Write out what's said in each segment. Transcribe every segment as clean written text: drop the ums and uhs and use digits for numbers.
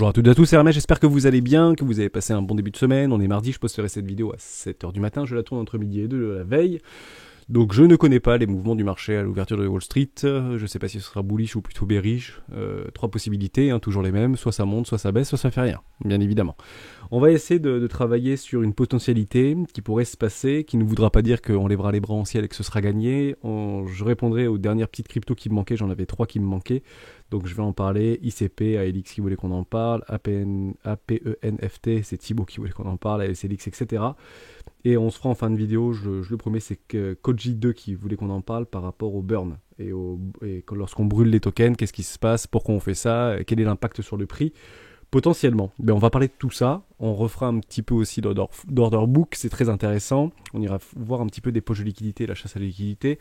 Bonjour à toutes et à tous, c'est Hermès, j'espère que vous allez bien, que vous avez passé un bon début de semaine. On est mardi, je posterai cette vidéo à 7h du matin, je la tourne entre midi et 2 de la veille. Donc je ne connais pas les mouvements du marché à l'ouverture de Wall Street, je ne sais pas si ce sera bullish ou plutôt bearish. Trois possibilités, toujours les mêmes, soit ça monte, soit ça baisse, soit ça fait rien, bien évidemment. On va essayer de travailler sur une potentialité qui pourrait se passer, qui ne voudra pas dire qu'on lèvera les bras en ciel et que ce sera gagné. Je répondrai aux dernières petites cryptos qui me manquaient, j'en avais 3 qui me manquaient. Donc je vais en parler, ICP, ALX qui voulait qu'on en parle, APENFT, c'est Thibaut qui voulait qu'on en parle, ASLX, etc. Et on se fera en fin de vidéo, je le promets, c'est que Koji2 qui voulait qu'on en parle par rapport au burn. Et lorsqu'on brûle les tokens, qu'est-ce qui se passe, pourquoi on fait ça, quel est l'impact sur le prix potentiellement. On va parler de tout ça, on refera un petit peu aussi d'order book, c'est très intéressant. On ira voir un petit peu des poches de liquidité, la chasse à la liquidité.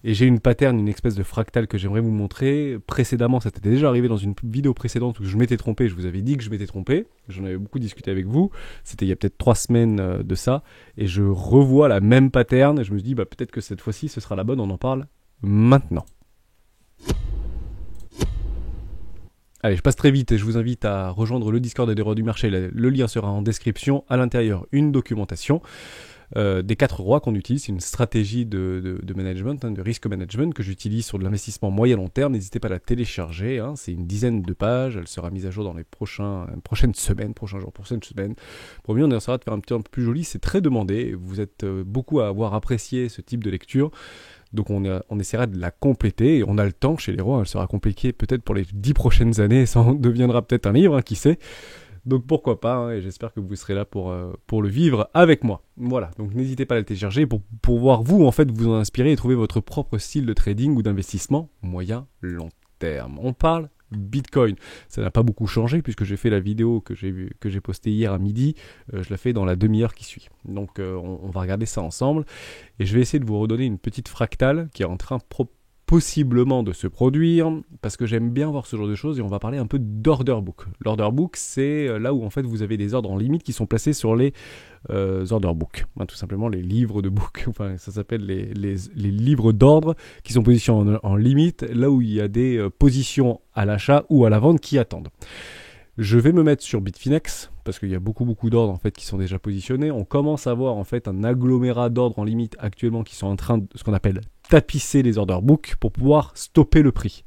Et j'ai une pattern, une espèce de fractal que j'aimerais vous montrer. Précédemment, ça t'était déjà arrivé dans une vidéo précédente où je m'étais trompé, je vous avais dit que je m'étais trompé. J'en avais beaucoup discuté avec vous. C'était il y a peut-être 3 semaines de ça. Et je revois la même pattern et je me dis peut-être que cette fois-ci ce sera la bonne, on en parle maintenant. Allez, je passe très vite et je vous invite à rejoindre le Discord des rois du marché. Le lien sera en description. À l'intérieur, une documentation. Des 4 rois qu'on utilise, c'est une stratégie de management, de risk management que j'utilise sur de l'investissement moyen long terme. N'hésitez pas à la télécharger, c'est une dizaine de pages, elle sera mise à jour dans les prochaines semaines. Promis, on essaiera de faire un petit peu plus joli, c'est très demandé, vous êtes beaucoup à avoir apprécié ce type de lecture. Donc on essaiera de la compléter, et on a le temps chez les rois, elle sera compliquée peut-être pour les 10 prochaines années, ça en deviendra peut-être un livre, qui sait. Donc pourquoi pas, et j'espère que vous serez là pour le vivre avec moi. Voilà, donc n'hésitez pas à la télécharger pour pouvoir vous en inspirer et trouver votre propre style de trading ou d'investissement moyen-long terme. On parle Bitcoin. Ça n'a pas beaucoup changé puisque j'ai fait la vidéo que j'ai postée hier à midi, je la fais dans la demi-heure qui suit. Donc on va regarder ça ensemble et je vais essayer de vous redonner une petite fractale qui est en train possiblement de se produire, parce que j'aime bien voir ce genre de choses, et on va parler un peu d'order book. L'order book, c'est là où en fait vous avez des ordres en limite qui sont placés sur les order book, tout simplement les livres de book, enfin ça s'appelle les livres d'ordre qui sont positionnés en limite, là où il y a des positions à l'achat ou à la vente qui attendent. Je vais me mettre sur Bitfinex, parce qu'il y a beaucoup d'ordres en fait qui sont déjà positionnés. On commence à voir en fait un agglomérat d'ordres en limite actuellement qui sont en train de ce qu'on appelle tapisser les order books pour pouvoir stopper le prix.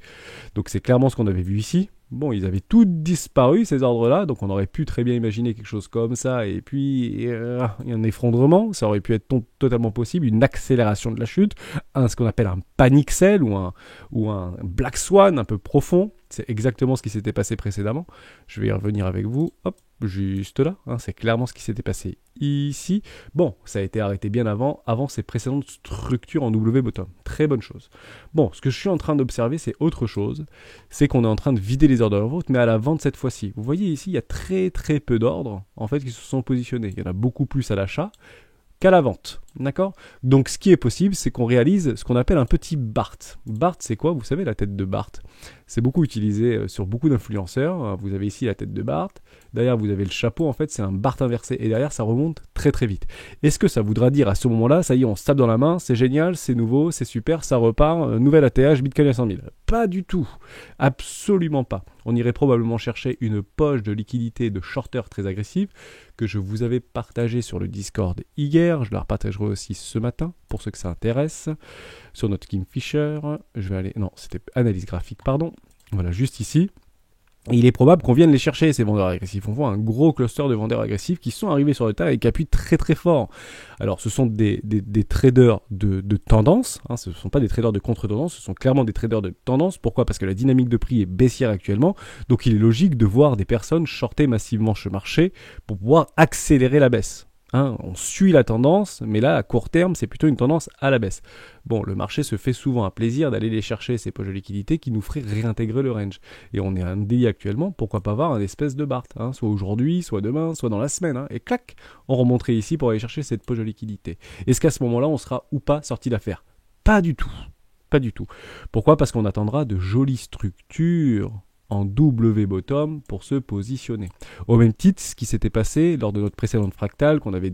Donc c'est clairement ce qu'on avait vu ici. Bon, ils avaient tous disparu ces ordres-là, donc on aurait pu très bien imaginer quelque chose comme ça, et puis il y a un effondrement, ça aurait pu être totalement possible, une accélération de la chute, ce qu'on appelle un panic sell ou un black swan un peu profond. C'est exactement ce qui s'était passé précédemment. Je vais y revenir avec vous, hop, juste là, c'est clairement ce qui s'était passé ici. Bon, ça a été arrêté bien avant ces précédentes structures en W bottom. Très bonne chose. Bon, ce que je suis en train d'observer, c'est autre chose. C'est qu'on est en train de vider les ordres de vente, mais à la vente cette fois-ci. Vous voyez ici, il y a très peu d'ordres en fait qui se sont positionnés. Il y en a beaucoup plus à l'achat qu'à la vente. D'accord ? Donc ce qui est possible, c'est qu'on réalise ce qu'on appelle un petit BART. BART, c'est quoi ? Vous savez, la tête de BART. C'est beaucoup utilisé sur beaucoup d'influenceurs. Vous avez ici la tête de BART. Derrière, vous avez le chapeau. En fait, c'est un BART inversé. Et derrière, ça remonte très vite. Est-ce que ça voudra dire à ce moment-là, ça y est, on se tape dans la main, c'est génial, c'est nouveau, c'est super, ça repart, nouvelle ATH, Bitcoin à 100 000 ? Pas du tout. Absolument pas. On irait probablement chercher une poche de liquidité de shorter très agressive que je vous avais partagé sur le Discord hier. Je la repartagerai aussi ce matin pour ceux que ça intéresse. Sur notre Kingfisher, je vais aller... Non, c'était analyse graphique, pardon. Voilà, juste ici. Et il est probable qu'on vienne les chercher, ces vendeurs agressifs. On voit un gros cluster de vendeurs agressifs qui sont arrivés sur le tas et qui appuient très fort. Alors, ce sont des traders de tendance. Ce ne sont pas des traders de contre-tendance, ce sont clairement des traders de tendance. Pourquoi ? Parce que la dynamique de prix est baissière actuellement. Donc, il est logique de voir des personnes shorter massivement ce marché pour pouvoir accélérer la baisse. On suit la tendance, mais là, à court terme, c'est plutôt une tendance à la baisse. Bon, le marché se fait souvent un plaisir d'aller les chercher, ces poches de liquidité qui nous feraient réintégrer le range. Et on est à un délit actuellement, pourquoi pas avoir un espèce de BART, soit aujourd'hui, soit demain, soit dans la semaine, et clac, on remonterait ici pour aller chercher cette poche de liquidité. Est-ce qu'à ce moment-là, on sera ou pas sorti d'affaire ? Pas du tout. Pas du tout. Pourquoi ? Parce qu'on attendra de jolies structures en W bottom pour se positionner. Au même titre, ce qui s'était passé lors de notre précédente fractale, qu'on avait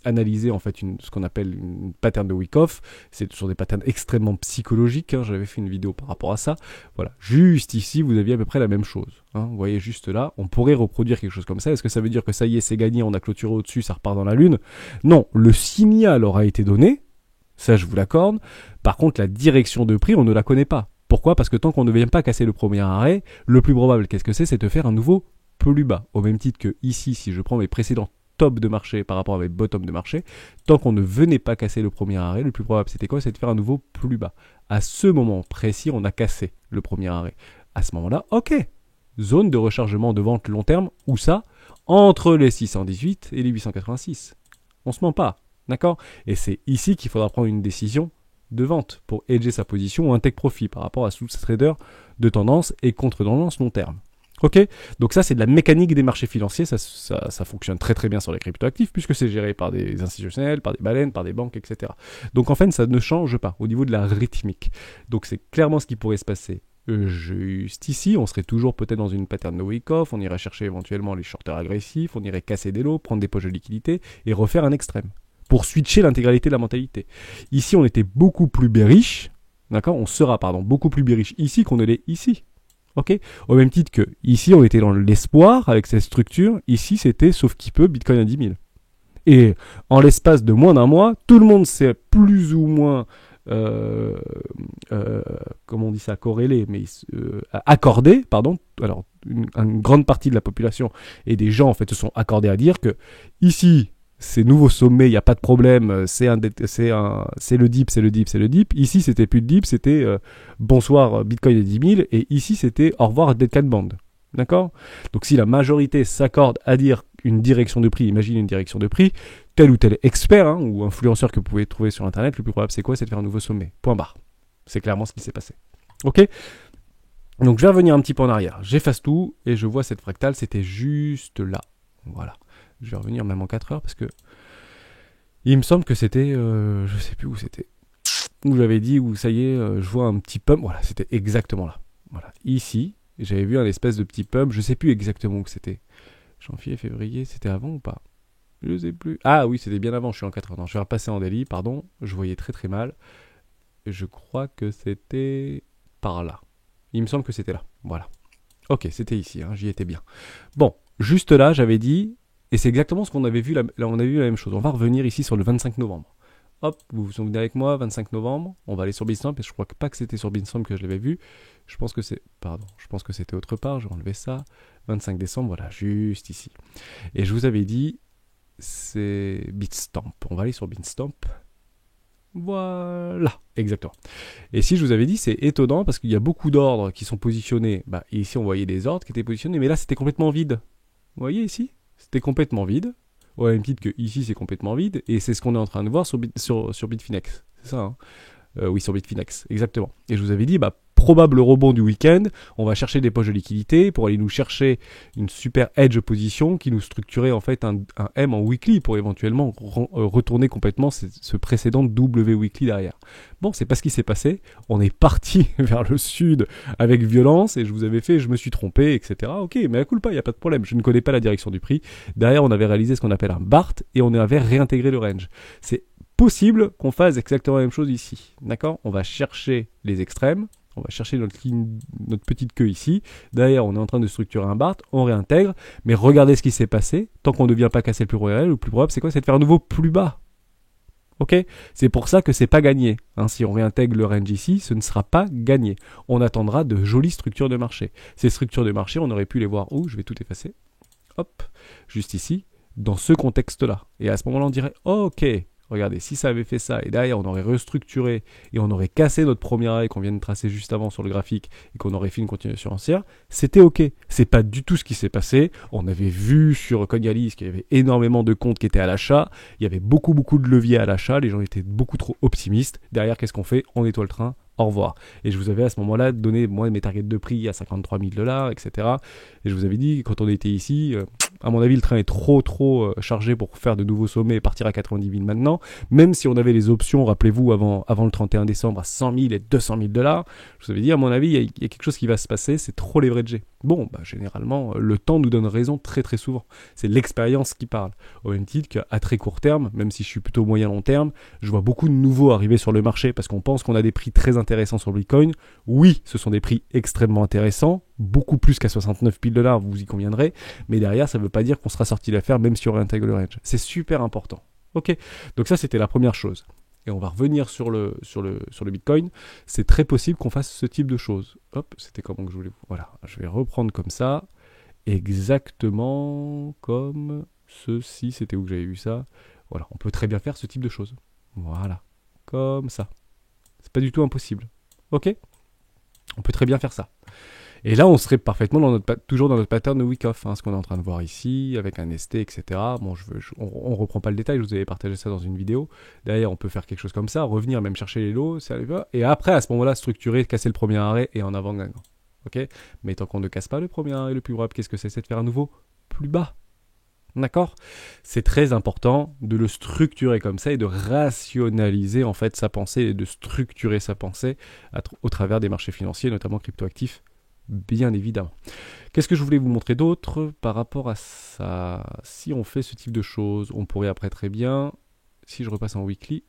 analysé en fait ce qu'on appelle une pattern de Wyckoff, c'est sur des patterns extrêmement psychologiques, hein, j'avais fait une vidéo par rapport à ça. Voilà, juste ici, vous aviez à peu près la même chose. Hein, vous voyez juste là, on pourrait reproduire quelque chose comme ça. Est-ce que ça veut dire que ça y est, c'est gagné, on a clôturé au-dessus, ça repart dans la lune? Non, le signal aura été donné, ça je vous l'accorde. Par contre, la direction de prix, on ne la connaît pas. Pourquoi? Parce que tant qu'on ne vient pas casser le premier arrêt, le plus probable, qu'est-ce que c'est de faire un nouveau plus bas. Au même titre que ici, si je prends mes précédents top de marché par rapport à mes bottom de marché, tant qu'on ne venait pas casser le premier arrêt, le plus probable c'était quoi? C'est de faire un nouveau plus bas. À ce moment précis, on a cassé le premier arrêt. À ce moment-là, ok, zone de rechargement de vente long terme, où ça? Entre les 618 et les 886. On se ment pas, d'accord? Et c'est ici qu'il faudra prendre une décision de vente pour hedger sa position ou un take profit par rapport à sous-trader de tendance et contre-tendance long terme. Ok, donc ça c'est de la mécanique des marchés financiers, ça fonctionne très très bien sur les cryptoactifs puisque c'est géré par des institutionnels, par des baleines, par des banques, etc. Donc en fait ça ne change pas au niveau de la rythmique. Donc c'est clairement ce qui pourrait se passer. Juste ici, on serait toujours peut-être dans une pattern de Wyckoff, on irait chercher éventuellement les shorters agressifs, on irait casser des lots, prendre des poches de liquidité et refaire un extrême pour switcher l'intégralité de la mentalité. Ici, on était beaucoup plus bearish, d'accord? On sera, beaucoup plus bearish ici qu'on ne l'est ici. Ok? Au même titre que ici, on était dans l'espoir avec cette structure. Ici, c'était sauf qui peut Bitcoin à 10 000. Et en l'espace de moins d'un mois, tout le monde s'est plus ou moins, comment on dit ça, corrélé, mais accordé, pardon. Alors, une grande partie de la population et des gens, en fait, se sont accordés à dire que ici, ces nouveaux sommets, il n'y a pas de problème, c'est le dip, c'est le dip, c'est le dip. Ici, c'était plus de dip, c'était bonsoir Bitcoin à 10 000, et ici, c'était au revoir Dead Cat Band. D'accord? Donc, si la majorité s'accorde à dire une direction de prix, imaginez une direction de prix, tel ou tel expert hein, ou influenceur que vous pouvez trouver sur Internet, le plus probable, c'est quoi? C'est de faire un nouveau sommet. Point barre. C'est clairement ce qui s'est passé. Ok? Donc, je vais revenir un petit peu en arrière. J'efface tout et je vois cette fractale, c'était juste là. Voilà. Je vais revenir même en 4 heures parce que il me semble que c'était, je sais plus où c'était, où j'avais dit, où ça y est, je vois un petit pump, voilà, c'était exactement là. Voilà, ici, j'avais vu un espèce de petit pump, je sais plus exactement où c'était. Janvier, février, c'était avant ou pas? Je sais plus. Ah oui, c'était bien avant, je suis en 4 heures. Non, je vais repasser en daily, pardon, je voyais très très mal. Je crois que c'était par là. Il me semble que c'était là, voilà. Ok, c'était ici, hein, j'y étais bien. Bon, juste là, j'avais dit... Et c'est exactement ce qu'on avait vu, là on a vu la même chose. On va revenir ici sur le 25 novembre. Hop, vous vous souvenez avec moi, 25 novembre, on va aller sur Bitstamp, et je crois pas que c'était sur Bitstamp que je l'avais vu. Je pense que c'était autre part, je vais enlever ça. 25 décembre, voilà, juste ici. Et je vous avais dit, c'est Bitstamp. On va aller sur Bitstamp. Voilà, exactement. Et si je vous avais dit, c'est étonnant parce qu'il y a beaucoup d'ordres qui sont positionnés. Bah, ici, on voyait des ordres qui étaient positionnés, mais là, c'était complètement vide. Vous voyez ici? C'était complètement vide, au même titre que ici c'est complètement vide, et c'est ce qu'on est en train de voir sur Bitfinex, c'est ça hein oui, sur Bitfinex, exactement. Et je vous avais dit, probable rebond du week-end, on va chercher des poches de liquidité pour aller nous chercher une super edge position qui nous structurait en fait un M en weekly pour éventuellement retourner complètement ce précédent W weekly derrière. Bon, c'est pas ce qui s'est passé, on est parti vers le sud avec violence et je vous avais fait, je me suis trompé, etc. Ok, mais à culpa, il n'y a pas de problème, je ne connais pas la direction du prix. Derrière, on avait réalisé ce qu'on appelle un BART et on avait réintégré le range. C'est possible qu'on fasse exactement la même chose ici, d'accord? On va chercher les extrêmes. On va chercher notre petite queue ici. Derrière, on est en train de structurer un BART. On réintègre. Mais regardez ce qui s'est passé. Tant qu'on ne vient pas casser le plus réel, le plus probable, c'est quoi? C'est de faire un nouveau plus bas. Ok? C'est pour ça que c'est pas gagné. Hein, si on réintègre le range ici, ce ne sera pas gagné. On attendra de jolies structures de marché. Ces structures de marché, on aurait pu les voir où? Je vais tout effacer. Hop. Juste ici. Dans ce contexte-là. Et à ce moment-là, on dirait, ok. Regardez, si ça avait fait ça, et derrière on aurait restructuré, et on aurait cassé notre premier arrêt qu'on vient de tracer juste avant sur le graphique, et qu'on aurait fait une continuation haussière, c'était ok. C'est pas du tout ce qui s'est passé. On avait vu sur Cognalis qu'il y avait énormément de comptes qui étaient à l'achat, il y avait beaucoup de leviers à l'achat, les gens étaient beaucoup trop optimistes. Derrière, qu'est-ce qu'on fait? On nettoie le train, au revoir. Et je vous avais à ce moment-là donné, moi, mes targets de prix à 53 000 $, etc. Et je vous avais dit, quand on était ici, à mon avis, le train est trop chargé pour faire de nouveaux sommets et partir à 90 000 maintenant. Même si on avait les options, rappelez-vous, avant le 31 décembre à 100 000 et 200 000 $, je vous avais dit, à mon avis, il y a quelque chose qui va se passer, c'est trop leveragé. Bon, généralement, le temps nous donne raison très très souvent. C'est l'expérience qui parle. Au même titre qu'à très court terme, même si je suis plutôt moyen long terme, je vois beaucoup de nouveaux arriver sur le marché parce qu'on pense qu'on a des prix très intéressants sur le Bitcoin. Oui, ce sont des prix extrêmement intéressants, beaucoup plus qu'à 69 000 $, vous y conviendrez, mais derrière, ça ne veut pas dire qu'on sera sorti d'affaire même si on réintègre le range. C'est super important. Ok, donc ça c'était la première chose. Et on va revenir sur le Bitcoin. C'est très possible qu'on fasse ce type de choses. Hop, c'était comment que je voulais... Voilà, je vais reprendre comme ça. Exactement comme ceci. C'était où que j'avais vu ça. Voilà, on peut très bien faire ce type de choses. Voilà, comme ça. C'est pas du tout impossible. Ok ? On peut très bien faire ça. Et là, on serait parfaitement toujours dans notre pattern de week-off, ce qu'on est en train de voir ici, avec un ST, etc. Bon, on reprend pas le détail, je vous avais partagé ça dans une vidéo. D'ailleurs, on peut faire quelque chose comme ça, revenir même chercher les lots, et après, à ce moment-là, structurer, casser le premier arrêt et en avant gagnant. Ok ? Mais tant qu'on ne casse pas le premier arrêt le plus probable, qu'est-ce que c'est de faire à nouveau plus bas. D'accord ? C'est très important de le structurer comme ça et de rationaliser en fait sa pensée et de structurer sa pensée au travers des marchés financiers, notamment cryptoactifs. Bien évidemment. Qu'est-ce que je voulais vous montrer d'autre par rapport à ça ? Si on fait ce type de choses, on pourrait après très bien, si je repasse en weekly,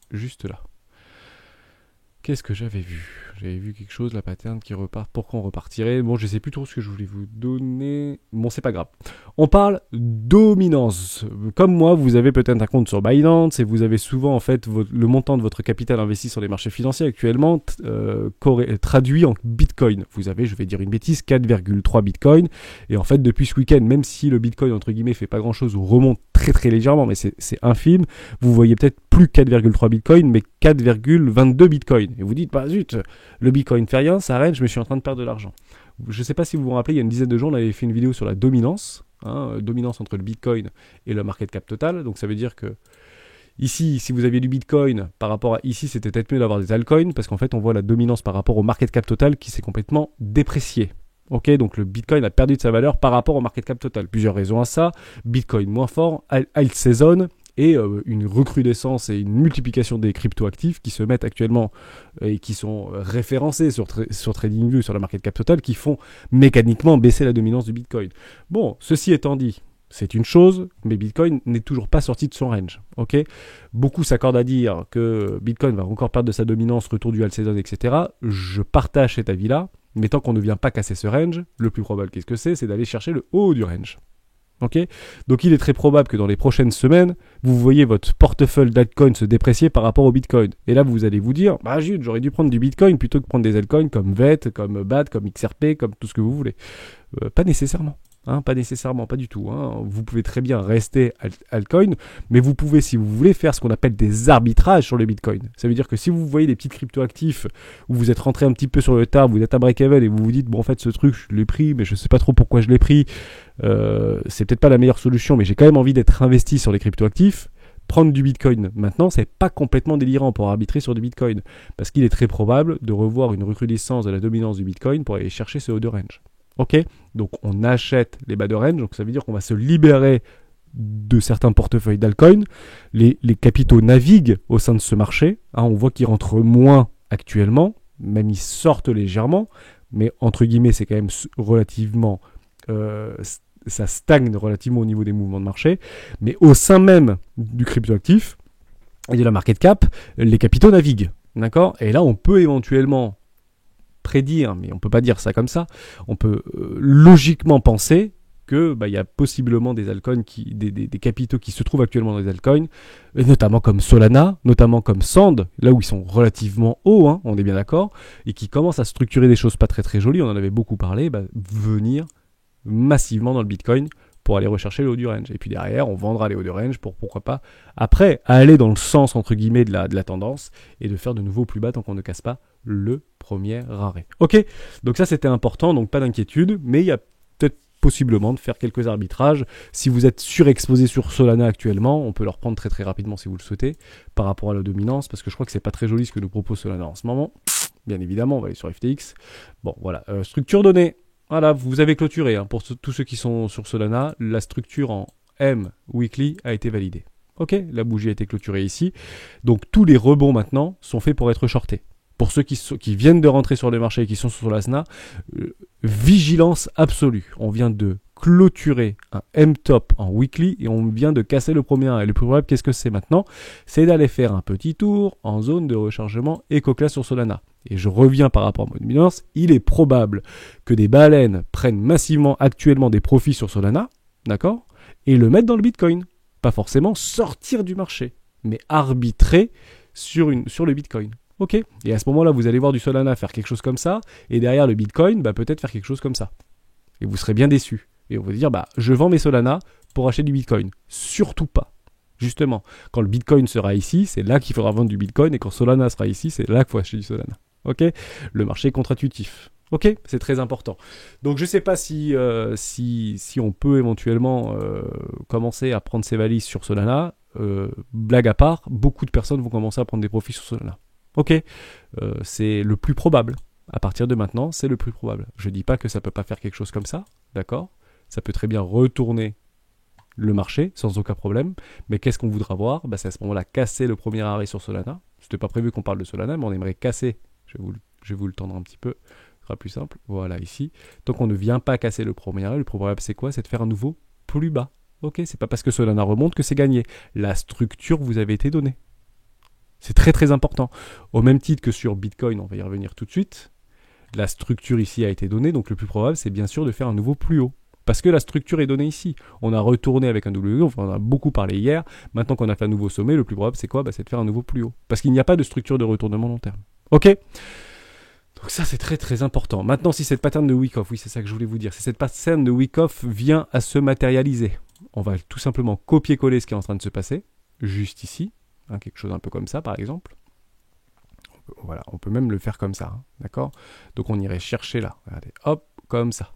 juste là. Qu'est-ce que j'avais vu ? J'avais vu quelque chose, la pattern qui repart. Pourquoi on repartirait ? Bon, je sais plus trop ce que je voulais vous donner. Bon, c'est pas grave. On parle dominance. Comme moi, vous avez peut-être un compte sur Binance et vous avez souvent en fait le montant de votre capital investi sur les marchés financiers actuellement traduit en Bitcoin. Vous avez, je vais dire une bêtise, 4,3 Bitcoin. Et en fait, depuis ce week-end, même si le Bitcoin entre guillemets fait pas grand-chose ou remonte très très légèrement, mais c'est infime, vous voyez peut-être plus 4,3 Bitcoin, mais 4,22 Bitcoin. Et vous dites, bah zut, le Bitcoin fait rien, ça arrête, je me suis en train de perdre de l'argent. Je ne sais pas si vous vous rappelez, il y a une dizaine de jours, on avait fait une vidéo sur la dominance, dominance entre le Bitcoin et le market cap total. Donc ça veut dire que ici, si vous aviez du Bitcoin par rapport à ici, c'était peut-être mieux d'avoir des altcoins, parce qu'en fait, on voit la dominance par rapport au market cap total qui s'est complètement déprécié. Ok, donc le Bitcoin a perdu de sa valeur par rapport au market cap total. Plusieurs raisons à ça. Bitcoin moins fort, alt saison et une recrudescence et une multiplication des cryptoactifs qui se mettent actuellement et qui sont référencés sur TradingView, sur le market cap total, qui font mécaniquement baisser la dominance du Bitcoin. Bon, ceci étant dit, c'est une chose, mais Bitcoin n'est toujours pas sorti de son range. Ok, beaucoup s'accordent à dire que Bitcoin va encore perdre de sa dominance, retour du alt season, etc. Je partage cet avis-là, mais tant qu'on ne vient pas casser ce range, le plus probable, qu'est-ce que c'est d'aller chercher le haut du range. Ok, donc il est très probable que dans les prochaines semaines, vous voyez votre portefeuille d'altcoins se déprécier par rapport au Bitcoin. Et là, vous allez vous dire, bah Jude, j'aurais dû prendre du Bitcoin plutôt que prendre des altcoins comme VET, comme BAT, comme XRP, comme tout ce que vous voulez. Pas nécessairement. Pas nécessairement, pas du tout. Vous pouvez très bien rester altcoin, mais vous pouvez, si vous voulez, faire ce qu'on appelle des arbitrages sur le Bitcoin. Ça veut dire que si vous voyez des petites cryptoactifs où vous êtes rentré un petit peu sur le tard, vous êtes à break-even et vous vous dites, bon en fait ce truc je l'ai pris, mais je sais pas trop pourquoi je l'ai pris, c'est peut-être pas la meilleure solution, mais j'ai quand même envie d'être investi sur les cryptoactifs. Prendre du Bitcoin maintenant, c'est pas complètement délirant pour arbitrer sur du Bitcoin, parce qu'il est très probable de revoir une recrudescence de la dominance du Bitcoin pour aller chercher ce haut de range. Ok, donc on achète les bas de range, donc ça veut dire qu'on va se libérer de certains portefeuilles d'altcoins. Les capitaux naviguent au sein de ce marché. On voit qu'ils rentrent moins actuellement, même ils sortent légèrement, mais entre guillemets c'est quand même relativement, ça stagne relativement au niveau des mouvements de marché. Mais au sein même du cryptoactif et de la market cap, les capitaux naviguent, d'accord ? Et là on peut éventuellement prédire, mais on peut pas dire ça comme ça, on peut logiquement penser que il y a possiblement des altcoins, des capitaux qui se trouvent actuellement dans les altcoins, et notamment comme Solana, notamment comme Sand, là où ils sont relativement hauts, on est bien d'accord, et qui commencent à structurer des choses pas très très jolies, on en avait beaucoup parlé, venir massivement dans le Bitcoin pour aller rechercher le haut du range. Et puis derrière, on vendra les hauts du range pour pourquoi pas, après, aller dans le sens entre guillemets de la tendance et de faire de nouveau plus bas tant qu'on ne casse pas le premier arrêt. Ok, donc ça c'était important, donc pas d'inquiétude, mais il y a peut-être possiblement de faire quelques arbitrages. Si vous êtes surexposé sur Solana actuellement, on peut le reprendre très très rapidement si vous le souhaitez, par rapport à la dominance, parce que je crois que c'est pas très joli ce que nous propose Solana en ce moment. bien évidemment, on va aller sur FTX. Bon, voilà, structure donnée. Voilà, vous avez clôturé. Hein. Pour tous ceux qui sont sur Solana, la structure en M weekly a été validée. Ok, la bougie a été clôturée ici. Donc tous les rebonds maintenant sont faits pour être shortés. Pour ceux qui viennent de rentrer sur le marché et qui sont sur la Solana, vigilance absolue. On vient de clôturer un M-top en weekly et on vient de casser le premier 1. Et le plus probable, qu'est-ce que c'est maintenant? C'est d'aller faire un petit tour en zone de rechargement EcoClass sur Solana. Et je reviens par rapport à mon dominance, il est probable que des baleines prennent massivement actuellement des profits sur Solana, d'accord, et le mettent dans le Bitcoin. Pas forcément sortir du marché, mais arbitrer sur le Bitcoin. Ok. Et à ce moment-là, vous allez voir du Solana faire quelque chose comme ça, et derrière le Bitcoin, peut-être faire quelque chose comme ça. Et vous serez bien déçus. Et on va dire, je vends mes Solana pour acheter du Bitcoin. Surtout pas. Justement, quand le Bitcoin sera ici, c'est là qu'il faudra vendre du Bitcoin, et quand Solana sera ici, c'est là qu'il faut acheter du Solana. Ok, le marché est contre-intuitif. Ok, c'est très important. Donc je ne sais pas si on peut éventuellement commencer à prendre ses valises sur Solana. Blague à part, beaucoup de personnes vont commencer à prendre des profits sur Solana. Ok, c'est le plus probable. À partir de maintenant, c'est le plus probable. Je ne dis pas que ça ne peut pas faire quelque chose comme ça, d'accord? Ça peut très bien retourner le marché sans aucun problème. Mais qu'est-ce qu'on voudra voir? C'est à ce moment-là casser le premier arrêt sur Solana. Ce n'était pas prévu qu'on parle de Solana, mais on aimerait casser. Je vais vous le tendre un petit peu. Ce sera plus simple. Voilà, ici. Donc, on ne vient pas casser le premier arrêt. Le problème, c'est quoi? C'est de faire un nouveau plus bas. Ok, c'est pas parce que Solana remonte que c'est gagné. La structure vous avait été donnée. C'est très, très important. Au même titre que sur Bitcoin, on va y revenir tout de suite. La structure ici a été donnée. Donc, le plus probable, c'est bien sûr de faire un nouveau plus haut. Parce que la structure est donnée ici. On a retourné avec un W, on en a beaucoup parlé hier. Maintenant qu'on a fait un nouveau sommet, le plus probable, c'est quoi? C'est de faire un nouveau plus haut. Parce qu'il n'y a pas de structure de retournement long terme. Ok? Donc ça, c'est très très important. Maintenant, si cette pattern de Wyckoff, oui, c'est ça que je voulais vous dire, si cette pattern de Wyckoff vient à se matérialiser, on va tout simplement copier-coller ce qui est en train de se passer, juste ici, quelque chose un peu comme ça, par exemple. Voilà, on peut même le faire comme ça, d'accord? Donc on irait chercher là, regardez, hop, comme ça.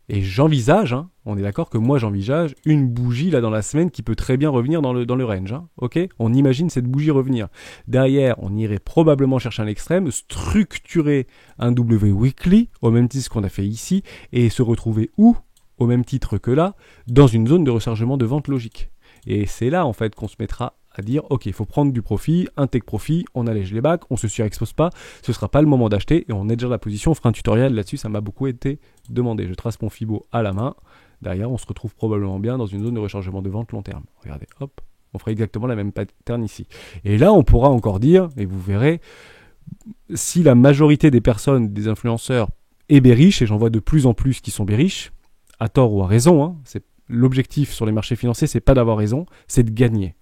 Et j'envisage, on est d'accord que moi j'envisage une bougie là dans la semaine qui peut très bien revenir dans le range. Ok, on imagine cette bougie revenir. Derrière, on irait probablement chercher un extrême, structurer un W weekly au même titre qu'on a fait ici et se retrouver où? Au même titre que là, dans une zone de rechargement de vente logique. Et c'est là en fait qu'on se mettra à dire ok, il faut prendre du profit, un take profit, on allège les bacs, on se surexpose pas, ce sera pas le moment d'acheter et on est déjà dans la position, on fera un tutoriel là-dessus, ça m'a beaucoup été demandé. Je trace mon Fibo à la main, derrière on se retrouve probablement bien dans une zone de rechargement de vente long terme. Regardez, hop, on fera exactement la même pattern ici. Et là on pourra encore dire, et vous verrez, si la majorité des personnes, des influenceurs est bearish, et j'en vois de plus en plus qui sont bearish, à tort ou à raison, c'est l'objectif sur les marchés financiers, c'est pas d'avoir raison, c'est de gagner.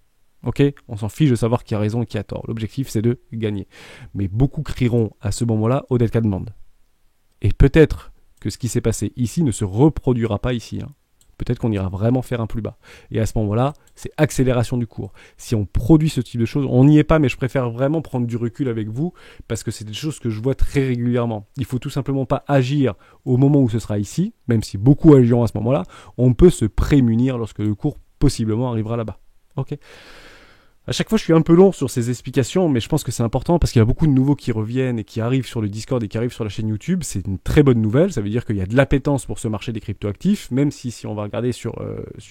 Ok, on s'en fiche de savoir qui a raison et qui a tort. L'objectif, c'est de gagner. Mais beaucoup crieront à ce moment-là au delta demande. Et peut-être que ce qui s'est passé ici ne se reproduira pas ici. Peut-être qu'on ira vraiment faire un plus bas. Et à ce moment-là, c'est accélération du cours. Si on produit ce type de choses, on n'y est pas, mais je préfère vraiment prendre du recul avec vous parce que c'est des choses que je vois très régulièrement. Il faut tout simplement pas agir au moment où ce sera ici, même si beaucoup agiront à ce moment-là. On peut se prémunir lorsque le cours possiblement arrivera là-bas. Ok. À chaque fois, je suis un peu long sur ces explications, mais je pense que c'est important parce qu'il y a beaucoup de nouveaux qui reviennent et qui arrivent sur le Discord et qui arrivent sur la chaîne YouTube. C'est une très bonne nouvelle. Ça veut dire qu'il y a de l'appétence pour ce marché des cryptoactifs, même si on va regarder sur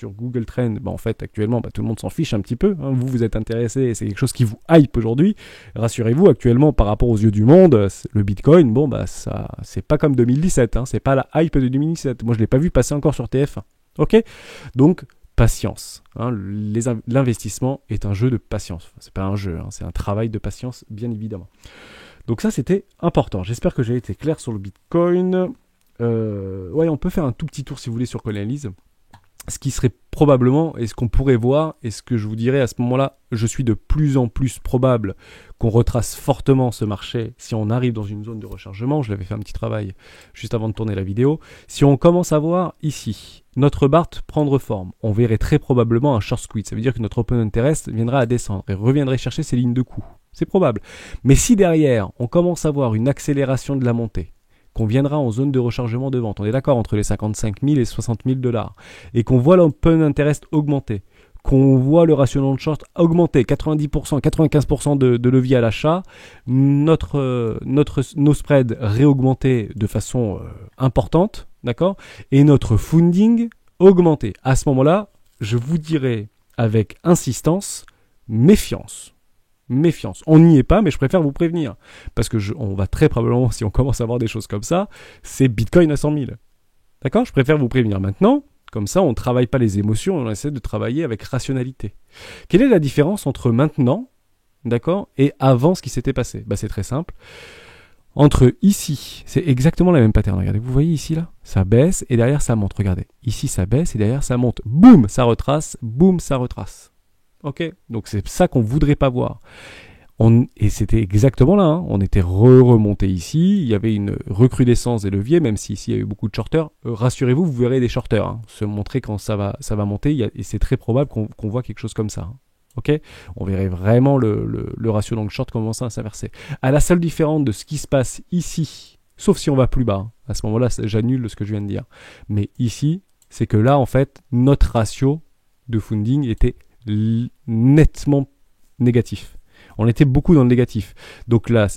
Google Trend, en fait, actuellement, tout le monde s'en fiche un petit peu. Vous êtes intéressé et c'est quelque chose qui vous hype aujourd'hui. Rassurez-vous, actuellement, par rapport aux yeux du monde, le Bitcoin, ça, c'est pas comme 2017. C'est pas la hype de 2017. Moi, je l'ai pas vu passer encore sur TF1. Ok? Donc, patience. L'investissement est un jeu de patience. C'est pas un jeu, c'est un travail de patience, bien évidemment. Donc ça, c'était important. J'espère que j'ai été clair sur le Bitcoin. On peut faire un tout petit tour, si vous voulez, sur Coinalyse. Ce qui serait probablement, et ce qu'on pourrait voir, et ce que je vous dirais à ce moment-là, je suis de plus en plus probable qu'on retrace fortement ce marché si on arrive dans une zone de rechargement. Je l'avais fait un petit travail juste avant de tourner la vidéo. Si on commence à voir ici notre BART prendre forme, on verrait très probablement un short squeeze. Ça veut dire que notre open interest viendra à descendre et reviendrait chercher ses lignes de coût. C'est probable. Mais si derrière, on commence à voir une accélération de la montée, qu'on viendra en zone de rechargement de vente, on est d'accord, entre les 55 000 et 60 000 $, et qu'on voit l'open interest augmenter, qu'on voit le ratio long short augmenter 90%, 95% de levier à l'achat, nos spreads réaugmenter de façon importante, d'accord, et notre funding augmenter. À ce moment-là, je vous dirai avec insistance, méfiance. Méfiance. On n'y est pas, mais je préfère vous prévenir. Parce que on va très probablement, si on commence à voir des choses comme ça, c'est Bitcoin à 100 000. D'accord ? Je préfère vous prévenir maintenant. Comme ça, on ne travaille pas les émotions, on essaie de travailler avec rationalité. Quelle est la différence entre maintenant, d'accord, et avant ce qui s'était passé ? Bah, c'est très simple. Entre ici, c'est exactement la même pattern. Regardez, vous voyez ici, là, ça baisse et derrière ça monte. Regardez, ici ça baisse et derrière ça monte. Boum, ça retrace. Boum, ça retrace. Ok, donc c'est ça qu'on voudrait pas voir. Et c'était exactement là, hein. On était remonté ici, il y avait une recrudescence des leviers, même si ici il y a eu beaucoup de shorters. Rassurez-vous, vous verrez des shorters hein, se montrer quand ça va monter, et c'est très probable qu'on voit quelque chose comme ça. Hein. Ok, on verrait vraiment le ratio long short commencer à s'inverser. À la seule différence de ce qui se passe ici, sauf si on va plus bas, hein. À ce moment-là, j'annule ce que je viens de dire. Mais ici, c'est que là, en fait, notre ratio de funding était nettement négatif. On était beaucoup dans le négatif. Donc là,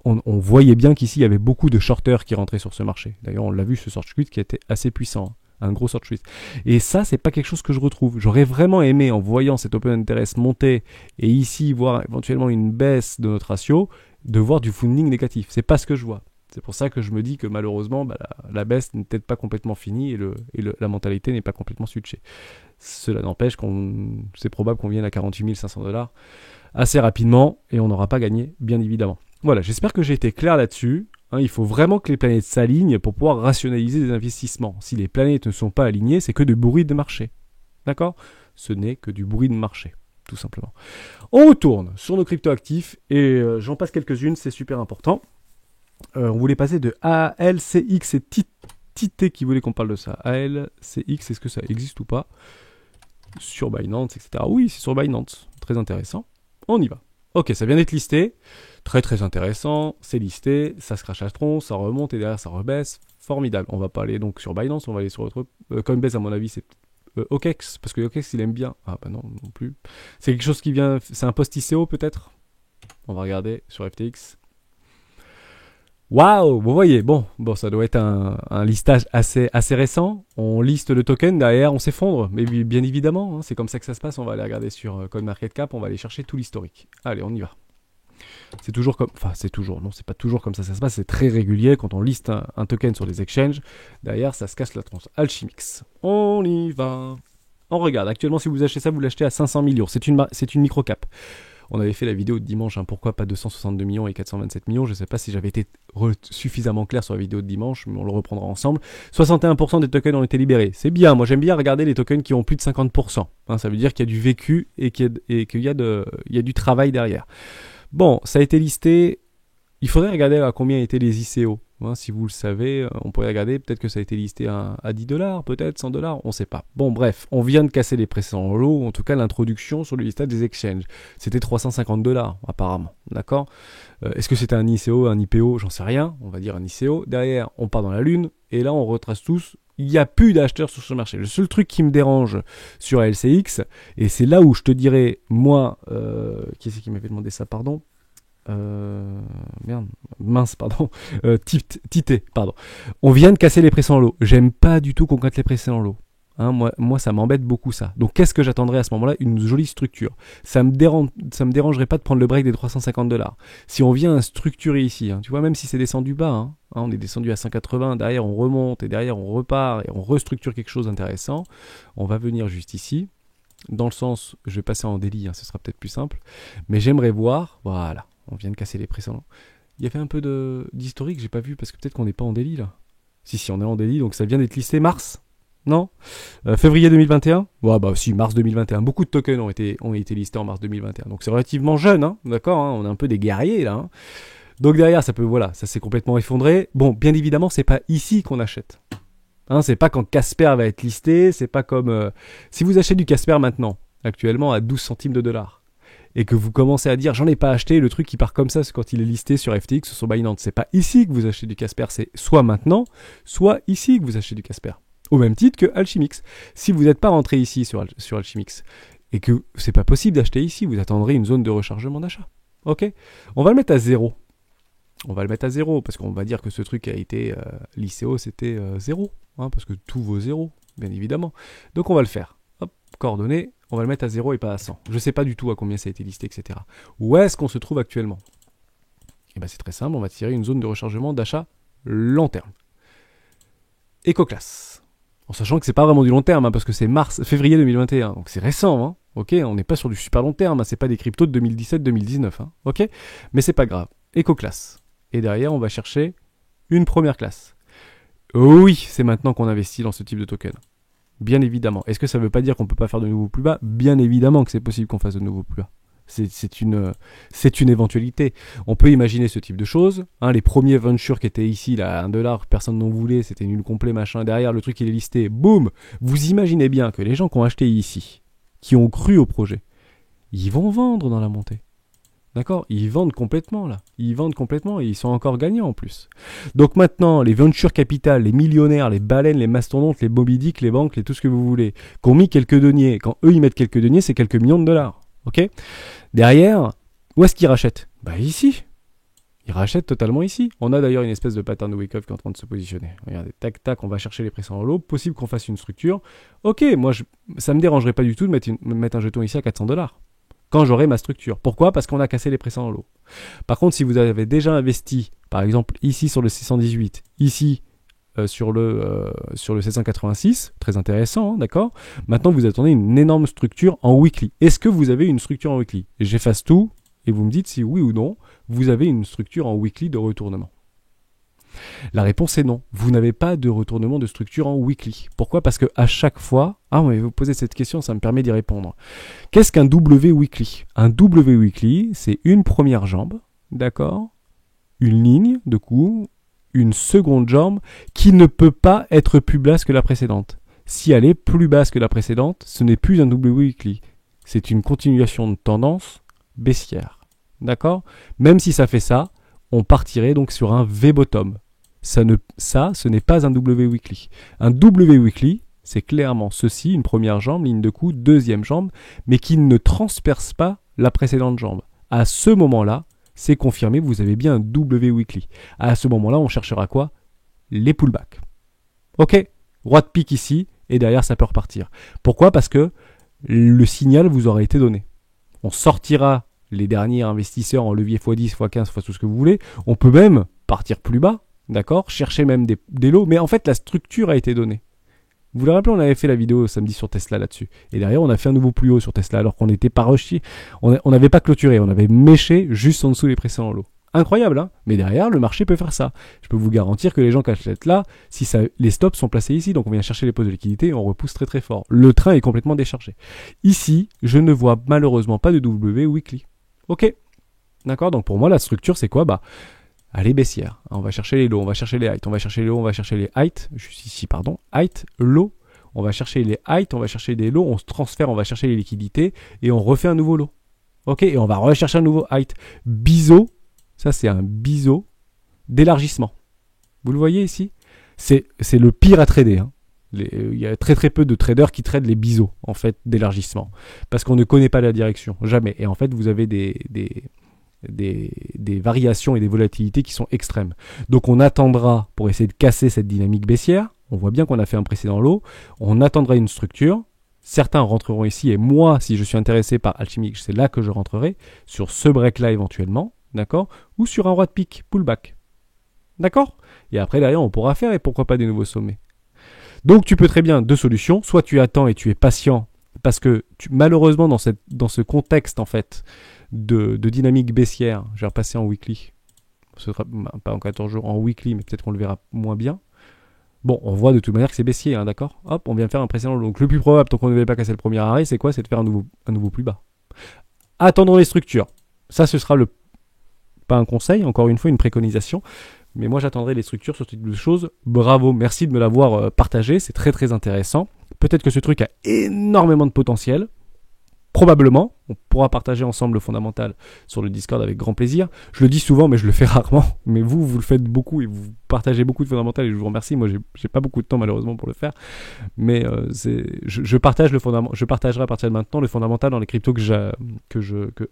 on voyait bien qu'ici, il y avait beaucoup de shorters qui rentraient sur ce marché. D'ailleurs, on l'a vu, ce short squeeze qui était assez puissant. Un gros short squeeze. Et ça, c'est pas quelque chose que je retrouve. J'aurais vraiment aimé, en voyant cet open interest monter et ici, voir éventuellement une baisse de notre ratio, de voir du funding négatif. C'est pas ce que je vois. C'est pour ça que je me dis que malheureusement, la baisse n'est peut-être pas complètement finie et la mentalité n'est pas complètement switchée. Cela n'empêche c'est probable qu'on vienne à 48 500 $ assez rapidement et on n'aura pas gagné, bien évidemment. Voilà, j'espère que j'ai été clair là-dessus. Hein, il faut vraiment que les planètes s'alignent pour pouvoir rationaliser des investissements. Si les planètes ne sont pas alignées, c'est que du bruit de marché. D'accord ? Ce n'est que du bruit de marché, tout simplement. On retourne sur nos cryptoactifs et j'en passe quelques-unes, c'est super important. On voulait passer de ALCX et Tité qui voulait qu'on parle de ça. ALCX, est-ce que ça existe ou pas ? Sur Binance, etc. Oui, c'est sur Binance. Très intéressant. On y va. Ok, ça vient d'être listé. Très très intéressant. C'est listé. Ça se crache à tronc. Ça remonte et derrière ça rebaisse. Formidable. On va pas aller donc sur Binance. On va aller sur autre. Coinbase, à mon avis, c'est OKEx. Parce que OKEx, il aime bien. Ah bah non plus. C'est quelque chose qui vient. C'est un post ICO peut-être. On va regarder sur FTX. Waouh, vous voyez, bon, ça doit être un listage assez récent. On liste le token, derrière, on s'effondre. Mais bien évidemment, hein, c'est comme ça que ça se passe. On va aller regarder sur CoinMarketCap, on va aller chercher tout l'historique. Allez, on y va. C'est toujours comme... Enfin, c'est toujours... Non, c'est pas toujours comme ça se passe. C'est très régulier. Quand on liste un token sur les exchanges, derrière, ça se casse la tronche. Alchimix. On y va. On regarde. Actuellement, si vous achetez ça, vous l'achetez à 500 millions. C'est une micro-cap. On avait fait la vidéo de dimanche, hein, pourquoi pas 262 millions et 427 millions. Je ne sais pas si j'avais été suffisamment clair sur la vidéo de dimanche, mais on le reprendra ensemble. 61% des tokens ont été libérés. C'est bien, moi j'aime bien regarder les tokens qui ont plus de 50%. Hein, ça veut dire qu'il y a du vécu et qu'il y a du travail derrière. Bon, ça a été listé. Il faudrait regarder à combien étaient les ICO. Hein, si vous le savez, on pourrait regarder, peut-être que ça a été listé à 10 $, peut-être 100 $, on ne sait pas. Bon, bref, on vient de casser les précédents lots, en tout cas l'introduction sur le listage des exchanges. C'était 350 $, apparemment, d'accord ? Est-ce que c'était un ICO, un IPO ? J'en sais rien, on va dire un ICO. Derrière, on part dans la lune, et là, on retrace tous. Il n'y a plus d'acheteurs sur ce marché. Le seul truc qui me dérange sur LCX, et c'est là où je te dirais, moi, qui c'est qui m'avait demandé ça, pardon ? Tité, pardon. On vient de casser les précédents lots. J'aime pas du tout qu'on casse les précédents lots. Hein, moi, ça m'embête beaucoup ça. Donc, qu'est-ce que j'attendrais à ce moment-là ? Une jolie structure. Ça me dérangerait pas de prendre le break des 350 $. Si on vient structurer ici, hein, tu vois, même si c'est descendu bas, hein, on est descendu à 180, derrière on remonte et derrière on repart et on restructure quelque chose d'intéressant. On va venir juste ici. Dans le sens, je vais passer en daily, hein, ce sera peut-être plus simple. Mais j'aimerais voir, voilà. On vient de casser les précédents. Il y avait un peu d'historique, j'ai pas vu, parce que peut-être qu'on n'est pas en daily, là. Si, on est en daily, donc ça vient d'être listé mars. Non février 2021 ? Ouais, bah si, mars 2021. Beaucoup de tokens ont été listés en mars 2021. Donc c'est relativement jeune, hein, d'accord, hein, on est un peu des guerriers, là. Hein. Donc derrière, ça s'est complètement effondré. Bon, bien évidemment, c'est pas ici qu'on achète. Hein, c'est pas quand Casper va être listé, c'est pas comme... si vous achetez du Casper maintenant, actuellement à 12 centimes de dollars, et que vous commencez à dire j'en ai pas acheté, le truc qui part comme ça, c'est quand il est listé sur FTX ou sur Binance. C'est pas ici que vous achetez du Casper, c'est soit maintenant, soit ici que vous achetez du Casper. Au même titre que Alchimix. Si vous n'êtes pas rentré ici sur Alchimix, et que c'est pas possible d'acheter ici, vous attendrez une zone de rechargement d'achat. Ok? On va le mettre à 0. On va le mettre à 0 parce qu'on va dire que ce truc a été l'ICO c'était 0, hein, parce que tout vaut 0, bien évidemment. Donc on va le faire. Hop, coordonnées, on va le mettre à 0 et pas à 100. Je ne sais pas du tout à combien ça a été listé, etc. Où est-ce qu'on se trouve actuellement? Et bien c'est très simple, on va tirer une zone de rechargement d'achat long terme. EcoClass. En sachant que c'est pas vraiment du long terme, hein, parce que c'est février 2021, donc c'est récent, hein. Ok, on n'est pas sur du super long terme, hein, c'est pas des cryptos de 2017-2019, hein, ok, mais c'est pas grave. EcoClass. Et derrière, on va chercher une première classe. Oui, c'est maintenant qu'on investit dans ce type de token. Bien évidemment. Est-ce que ça ne veut pas dire qu'on ne peut pas faire de nouveaux plus bas? Bien évidemment que c'est possible qu'on fasse de nouveaux plus bas. C'est une éventualité. On peut imaginer ce type de choses. Hein, les premiers ventures qui étaient ici, là, à 1$, personne n'en voulait, c'était nul complet, machin. Derrière, le truc, il est listé. Boum! Vous imaginez bien que les gens qui ont acheté ici, qui ont cru au projet, ils vont vendre dans la montée. D'accord? Ils vendent complètement, là. Ils vendent complètement et ils sont encore gagnants, en plus. Donc maintenant, les venture capital, les millionnaires, les baleines, les mastodontes, les Moby Dick, les banques, tout ce que vous voulez, qui ont mis quelques deniers, quand eux, ils mettent quelques deniers, c'est quelques millions de dollars. Ok? Derrière, où est-ce qu'ils rachètent? Bah, ici. Ils rachètent totalement ici. On a d'ailleurs une espèce de pattern de wake-up qui est en train de se positionner. Regardez, tac, tac, on va chercher les prix en lot. Possible qu'on fasse une structure. Ok, moi, ça me dérangerait pas du tout de mettre un jeton ici à 400$. Quand j'aurai ma structure. Pourquoi? Parce qu'on a cassé les précédents lots. Par contre, si vous avez déjà investi, par exemple, ici sur le 618, ici sur le 786, très intéressant, hein, d'accord? Maintenant, vous attendez une énorme structure en weekly. Est-ce que vous avez une structure en weekly? J'efface tout et vous me dites si oui ou non, vous avez une structure en weekly de retournement. La réponse est non. Vous n'avez pas de retournement de structure en weekly. Pourquoi? Parce qu'à chaque fois... Ah, mais vous posez cette question, ça me permet d'y répondre. Qu'est-ce qu'un W weekly? Un W weekly, c'est une première jambe, d'accord? Une ligne de coup, une seconde jambe qui ne peut pas être plus basse que la précédente. Si elle est plus basse que la précédente, ce n'est plus un W weekly. C'est une continuation de tendance baissière. D'accord? Même si ça fait ça, on partirait donc sur un V-bottom. Ce n'est pas un W weekly. Un W weekly, c'est clairement ceci, une première jambe, ligne de coup, deuxième jambe, mais qui ne transperce pas la précédente jambe. À ce moment-là, c'est confirmé, vous avez bien un W weekly. À ce moment-là, on cherchera quoi? Les pullbacks. Ok, roi de pique ici, et derrière, ça peut repartir. Pourquoi? Parce que le signal vous aura été donné. On sortira les derniers investisseurs en levier x10, x15, x tout ce que vous voulez. On peut même partir plus bas, d'accord? Chercher même des lots, mais en fait, la structure a été donnée. Vous vous rappelez, on avait fait la vidéo samedi sur Tesla là-dessus. Et derrière, on a fait un nouveau plus haut sur Tesla, alors qu'on n'était pas rushé. On n'avait pas clôturé, on avait méché juste en dessous des précédents lots. Incroyable, hein? Mais derrière, le marché peut faire ça. Je peux vous garantir que les gens qui achètent là, les stops sont placés ici, donc on vient chercher les postes de liquidité et on repousse très très fort. Le train est complètement déchargé. Ici, je ne vois malheureusement pas de W weekly. Ok, d'accord, donc pour moi la structure c'est quoi? Bah, elle est baissière. On va chercher les lows, on va chercher les heights, on va chercher les lows, on va chercher les heights, juste ici, pardon, height, low, on va chercher les heights, on va chercher des lows, on se transfère, on va chercher les liquidités et on refait un nouveau low. Ok, et on va rechercher un nouveau height. Biseau, ça c'est un biseau d'élargissement. Vous le voyez ici? C'est le pire à trader, hein. Il y a très très peu de traders qui tradent les biseaux en fait d'élargissement parce qu'on ne connaît pas la direction, jamais. Et en fait vous avez des variations et des volatilités qui sont extrêmes. Donc on attendra pour essayer de casser cette dynamique baissière. On voit bien qu'on a fait un précédent lot. On attendra une structure. Certains rentreront ici et moi, si je suis intéressé par Alchemy, c'est là que je rentrerai sur ce break là éventuellement, d'accord, ou sur un roi de pique pullback, d'accord. Et après derrière on pourra faire et pourquoi pas des nouveaux sommets. Donc tu peux très bien deux solutions, soit tu attends et tu es patient parce que malheureusement dans ce contexte en fait de dynamique baissière, je vais repasser en weekly, ce sera pas en 14 jours, en weekly, mais peut-être qu'on le verra moins bien. Bon, on voit de toute manière que c'est baissier, hein, d'accord? Hop, on vient de faire un précédent. Donc le plus probable, tant qu'on ne avait pas cassé le premier arrêt, c'est quoi? C'est de faire un nouveau plus bas. Attendons les structures. Ça, ce sera pas un conseil, encore une fois, une préconisation. Mais moi, j'attendrai les structures sur ce type de choses. Bravo, merci de me l'avoir partagé. C'est très, très intéressant. Peut-être que ce truc a énormément de potentiel. Probablement. On pourra partager ensemble le fondamental sur le Discord avec grand plaisir. Je le dis souvent, mais je le fais rarement. Mais vous le faites beaucoup et vous partagez beaucoup de fondamentales et je vous remercie. Moi, j'ai pas beaucoup de temps malheureusement pour le faire, mais je partage je partagerai à partir de maintenant le fondamental dans les cryptos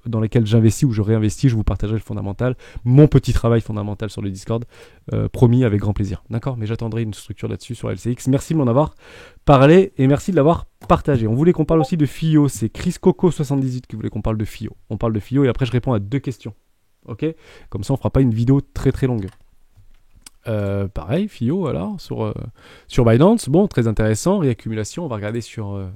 dans lesquels j'investis ou je réinvestis. Je vous partagerai le fondamental, mon petit travail fondamental sur le Discord, promis avec grand plaisir. D'accord, mais j'attendrai une structure là-dessus sur LCX. Merci de m'en avoir parlé et merci de l'avoir partagé. On voulait qu'on parle aussi de FIO. C'est Chris Coco 78 qui voulait qu'on parle de FIO. On parle de FIO et après je réponds à 2 questions. Ok, comme ça on fera pas une vidéo très très longue. Pareil, FIO alors sur Binance, bon, très intéressant, réaccumulation. On va regarder sur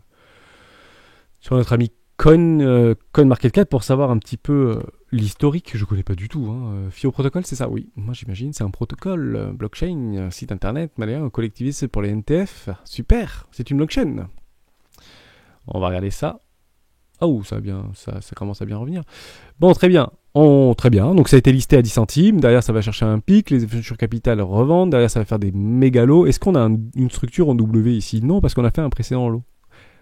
notre ami CoinMarketCap pour savoir un petit peu l'historique. Je connais pas du tout. FIO protocole, c'est ça? Oui, moi j'imagine c'est un protocole blockchain, site internet, malien, collectiviste pour les NTF. Super, c'est une blockchain. On va regarder ça. Oh, ça commence à bien revenir. Bon, très bien. Très bien. Donc ça a été listé à 10 centimes. Derrière, ça va chercher un pic. Les futures capitales revendent. Derrière, ça va faire des mégalos. Est-ce qu'on a une structure en W ici? Non, parce qu'on a fait un précédent lot.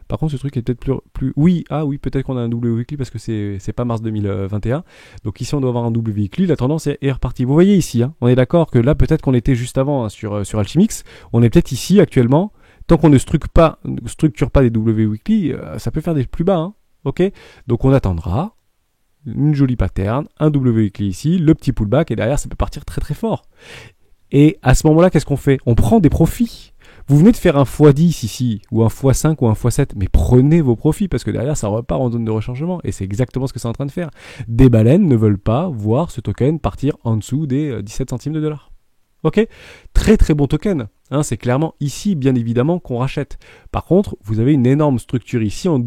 Par contre, ce truc est peut-être plus... Oui, peut-être qu'on a un W weekly parce que c'est pas mars 2021. Donc ici, on doit avoir un W weekly. La tendance est repartie. Vous voyez ici, on est d'accord que là, peut-être qu'on était juste avant sur Alchimix. On est peut-être ici actuellement. Tant qu'on ne structure pas des W weekly, ça peut faire des plus bas. Ok, donc on attendra une jolie pattern, un W weekly ici, le petit pullback et derrière ça peut partir très très fort. Et à ce moment-là, qu'est-ce qu'on fait? On prend des profits. Vous venez de faire un x10 ici, ou un x5 ou un x7, mais prenez vos profits parce que derrière ça repart en zone de rechargement et c'est exactement ce que c'est en train de faire. Des baleines ne veulent pas voir ce token partir en dessous des 17 centimes de dollars. Ok, très très bon token. C'est clairement ici, bien évidemment, qu'on rachète. Par contre, vous avez une énorme structure ici en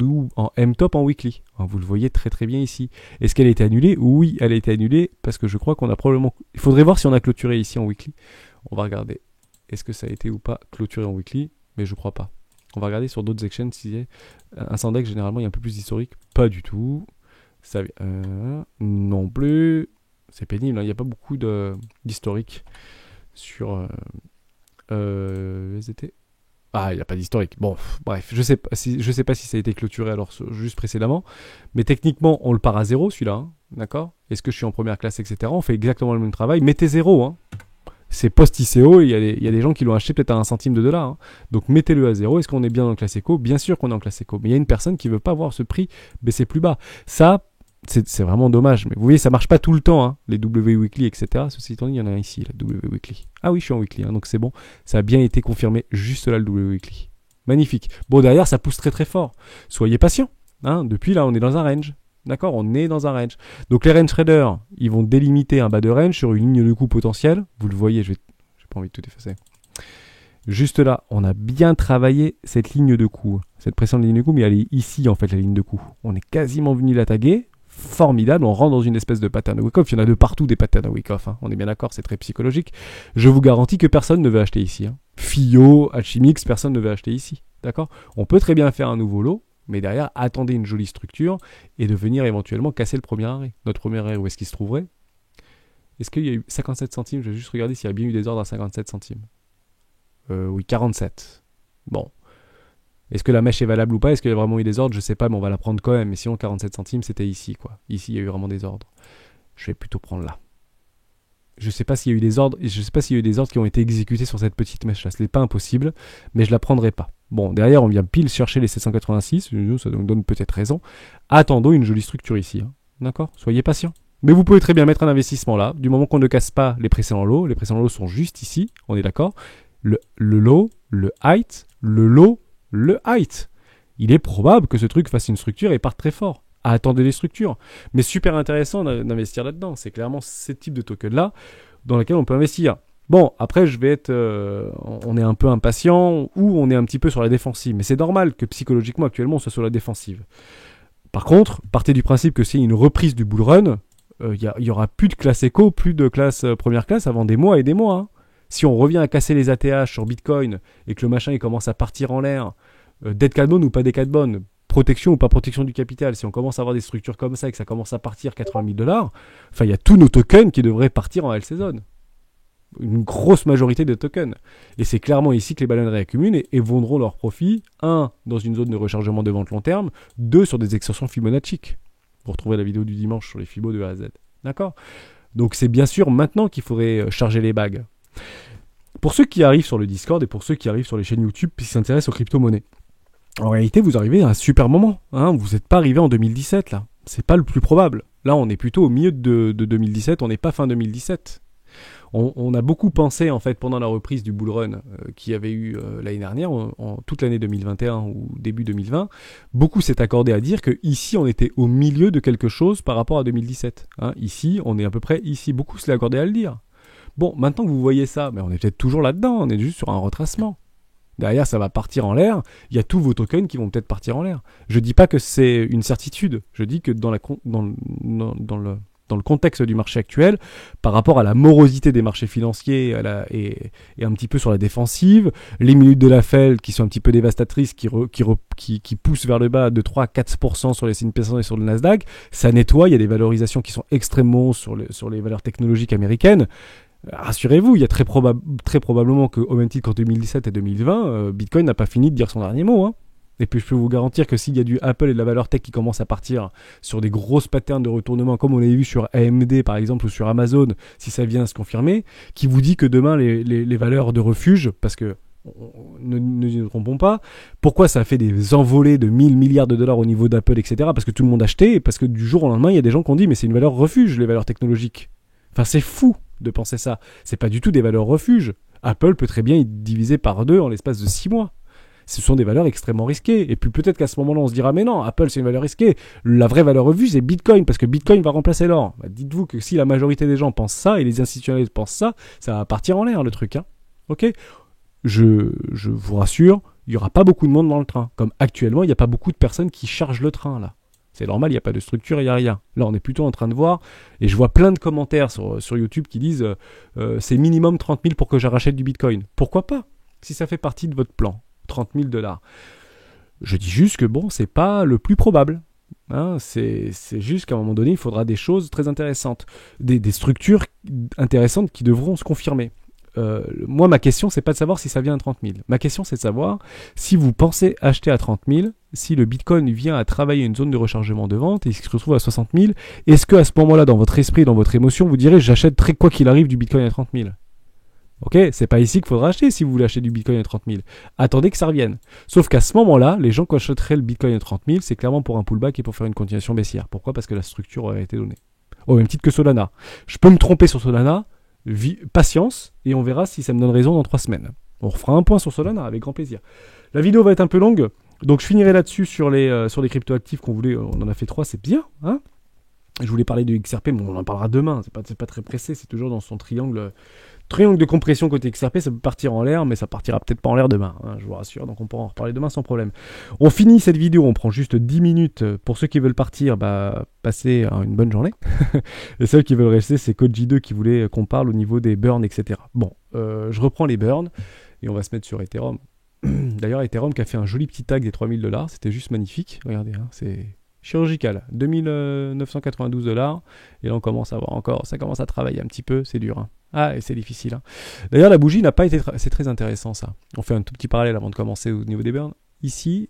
M-top en weekly. Vous le voyez très très bien ici. Est-ce qu'elle a été annulée? Oui, elle a été annulée parce que je crois qu'on a probablement... Il faudrait voir si on a clôturé ici en weekly. On va regarder. Est-ce que ça a été ou pas clôturé en weekly? Mais je crois pas. On va regarder sur d'autres exchanges si un Sandex, généralement, il y a un peu plus d'historique. Pas du tout. Ça, non plus. C'est pénible, il n'y a pas beaucoup d'historique sur VZT. Il n'y a pas d'historique. Bon, bref, je sais pas si ça a été clôturé alors juste précédemment, mais techniquement on le part à 0 celui-là, d'accord? Est-ce que je suis en première classe, etc. On fait exactement le même travail. Mettez 0, c'est post-ICO, il y a des gens qui l'ont acheté peut-être à 1 centime de dollar. Donc mettez-le à 0. Est-ce qu'on est bien en classe éco? Bien sûr qu'on est en classe éco, mais il y a une personne qui veut pas voir ce prix baisser plus bas. Ça, c'est vraiment dommage, mais vous voyez, ça marche pas tout le temps, les W weekly, etc. Ceci étant dit, il y en a un ici, la W weekly. Ah oui, je suis en weekly, donc c'est bon. Ça a bien été confirmé juste là, le W weekly. Magnifique. Bon, derrière, ça pousse très très fort. Soyez patient. Depuis là, on est dans un range. D'accord, on est dans un range. Donc les range traders, ils vont délimiter un bas de range sur une ligne de coup potentielle. Vous le voyez, j'ai pas envie de tout effacer. Juste là, on a bien travaillé cette ligne de coup, cette précédente ligne de coup, mais elle est ici en fait, la ligne de coup. On est quasiment venu la taguer. Formidable, on rentre dans une espèce de pattern de wake-off. Il y en a de partout des patterns de wake-off. On est bien d'accord, c'est très psychologique. Je vous garantis que personne ne veut acheter ici. FIO, Alchimix, personne ne veut acheter ici. D'accord? On peut très bien faire un nouveau lot, mais derrière, attendez une jolie structure et de venir éventuellement casser le premier arrêt. Notre premier arrêt, où est-ce qu'il se trouverait? Est-ce qu'il y a eu 57 centimes? Je vais juste regarder s'il y a bien eu des ordres à 57 centimes. Oui, 47. Bon. Est-ce que la mèche est valable ou pas? Est-ce qu'il y a vraiment eu des ordres? Je sais pas, mais on va la prendre quand même. Mais sinon, 47 centimes, c'était ici, quoi. Ici, il y a eu vraiment des ordres. Je vais plutôt prendre là. Je sais pas s'il y a eu des ordres. Je sais pas s'il y a eu des ordres qui ont été exécutés sur cette petite mèche-là. Ce n'est pas impossible, mais je la prendrai pas. Bon, derrière, on vient pile chercher les 786. Ça nous donne peut-être raison. Attendons une jolie structure ici. D'accord? Soyez patient. Mais vous pouvez très bien mettre un investissement là. Du moment qu'on ne casse pas les précédents lots. Les précédents lots sont juste ici. On est d'accord? Le low, le height, le low, le height. Il est probable que ce truc fasse une structure et parte très fort. Attendez les structures. Mais super intéressant d'investir là-dedans. C'est clairement ce type de token-là dans lequel on peut investir. Bon, après, je vais être... on est un peu impatient ou on est un petit peu sur la défensive. Mais c'est normal que psychologiquement, actuellement, on soit sur la défensive. Par contre, partez du principe que s'il y a une reprise du bull run, il y aura plus de classe éco, plus de classe première classe avant des mois et des mois. Si on revient à casser les ATH sur Bitcoin et que le machin il commence à partir en l'air, dead cat bone ou pas dead cat bone, protection ou pas protection du capital, si on commence à avoir des structures comme ça et que ça commence à partir 80 000 $, enfin il y a tous nos tokens qui devraient partir en L-Saison. Une grosse majorité de tokens. Et c'est clairement ici que les baleines réaccumulent et vendront leurs profits, 1, dans une zone de rechargement de vente long terme, 2, sur des extensions Fibonacci. Vous retrouvez la vidéo du dimanche sur les Fibos de A à Z. D'accord? Donc c'est bien sûr maintenant qu'il faudrait charger les bagues. pour ceux qui arrivent sur le Discord et pour ceux qui arrivent sur les chaînes YouTube qui s'intéressent aux crypto-monnaies, en réalité, vous arrivez à un super moment. Hein, vous n'êtes pas arrivé en 2017, là. C'est pas le plus probable. Là, on est plutôt au milieu de 2017, on n'est pas fin 2017. On a beaucoup pensé, en fait, pendant la reprise du bull run qu'il y avait eu l'année dernière, toute l'année 2021 ou début 2020, beaucoup s'est accordé à dire que ici on était au milieu de quelque chose par rapport à 2017. Hein, ici, on est à peu près ici. Beaucoup se l'est accordé à le dire. Bon, maintenant que vous voyez ça, mais on est peut-être toujours là-dedans, on est juste sur un retracement. Derrière, ça va partir en l'air. Il y a tous vos tokens qui vont peut-être partir en l'air. Je dis pas que c'est une certitude. Je dis que dans le contexte du marché actuel, par rapport à la morosité des marchés financiers et un petit peu sur la défensive, les minutes de la Fed qui sont un petit peu dévastatrices, qui poussent vers le bas de 3 à 4% sur les S&P 500 et sur le Nasdaq, ça nettoie. Il y a des valorisations qui sont extrêmement sur les valeurs technologiques américaines. Rassurez-vous, il y a très probablement qu'au même titre qu'en 2017 et 2020, Bitcoin n'a pas fini de dire son dernier mot. Hein. Et puis je peux vous garantir que s'il y a du Apple et de la valeur tech qui commence à partir sur des grosses patterns de retournement, comme on l'a vu sur AMD par exemple ou sur Amazon, si ça vient à se confirmer, qui vous dit que demain les valeurs de refuge, parce que ne nous trompons pas, pourquoi ça a fait des envolées de 1000 milliards de dollars au niveau d'Apple, etc. Parce que tout le monde achetait, et parce que du jour au lendemain, il y a des gens qui ont dit mais c'est une valeur refuge, les valeurs technologiques. Enfin c'est fou de penser ça. C'est pas du tout des valeurs refuges. Apple peut très bien être divisé par 2 en l'espace de 6 mois. Ce sont des valeurs extrêmement risquées. Et puis peut-être qu'à ce moment-là, on se dira, mais non, Apple, c'est une valeur risquée. La vraie valeur refuge, c'est Bitcoin, parce que Bitcoin va remplacer l'or. Bah, dites-vous que si la majorité des gens pensent ça, et les institutionnels pensent ça, ça va partir en l'air, le truc. Hein. Ok ? Je vous rassure, il n'y aura pas beaucoup de monde dans le train. Comme actuellement, il n'y a pas beaucoup de personnes qui chargent le train, là. C'est normal, il n'y a pas de structure, il n'y a rien. Là, on est plutôt en train de voir, et je vois plein de commentaires sur YouTube qui disent c'est minimum 30 000 pour que je rachète du Bitcoin. Pourquoi pas, si ça fait partie de votre plan, 30 000 $. Je dis juste que bon, c'est pas le plus probable. Hein, c'est juste qu'à un moment donné, il faudra des choses très intéressantes, des structures intéressantes qui devront se confirmer. Moi, ma question, c'est pas de savoir si ça vient à 30 000. Ma question, c'est de savoir si vous pensez acheter à 30 000, si le Bitcoin vient à travailler une zone de rechargement de vente et qu'il se retrouve à 60 000, est-ce qu'à ce moment-là, dans votre esprit, dans votre émotion, vous direz j'achèterai quoi qu'il arrive du Bitcoin à 30 000 ? Ok, c'est pas ici qu'il faudra acheter si vous voulez acheter du Bitcoin à 30 000. Attendez que ça revienne. Sauf qu'à ce moment-là, les gens qui achèteraient le Bitcoin à 30 000, c'est clairement pour un pullback et pour faire une continuation baissière. Pourquoi ? Parce que la structure aurait été donnée. Au même titre que Solana. Je peux me tromper sur Solana. Patience, et on verra si ça me donne raison dans 3 semaines. On refera un point sur Solana avec grand plaisir. La vidéo va être un peu longue, donc je finirai là-dessus sur les cryptoactifs qu'on voulait. On en a fait 3, c'est bien. Hein, je voulais parler de XRP, mais on en parlera demain. C'est pas très pressé, c'est toujours dans son triangle de compression côté XRP. Ça peut partir en l'air, mais ça partira peut-être pas en l'air demain, hein, je vous rassure. Donc on pourra en reparler demain sans problème. On finit cette vidéo, on prend juste 10 minutes. Pour ceux qui veulent partir, passez une bonne journée. Et ceux qui veulent rester, c'est CodeJ2 qui voulait qu'on parle au niveau des burns, etc. Bon, je reprends les burns et on va se mettre sur Ethereum. D'ailleurs, Ethereum qui a fait un joli petit tag des 3000 $, c'était juste magnifique. Regardez, hein, c'est chirurgical. 2992 $. Et là, on commence à voir encore, ça commence à travailler un petit peu, c'est dur. Hein. Ah, et c'est difficile. Hein. D'ailleurs, la bougie n'a pas été... C'est très intéressant, ça. On fait un tout petit parallèle avant de commencer au niveau des burns. Ici,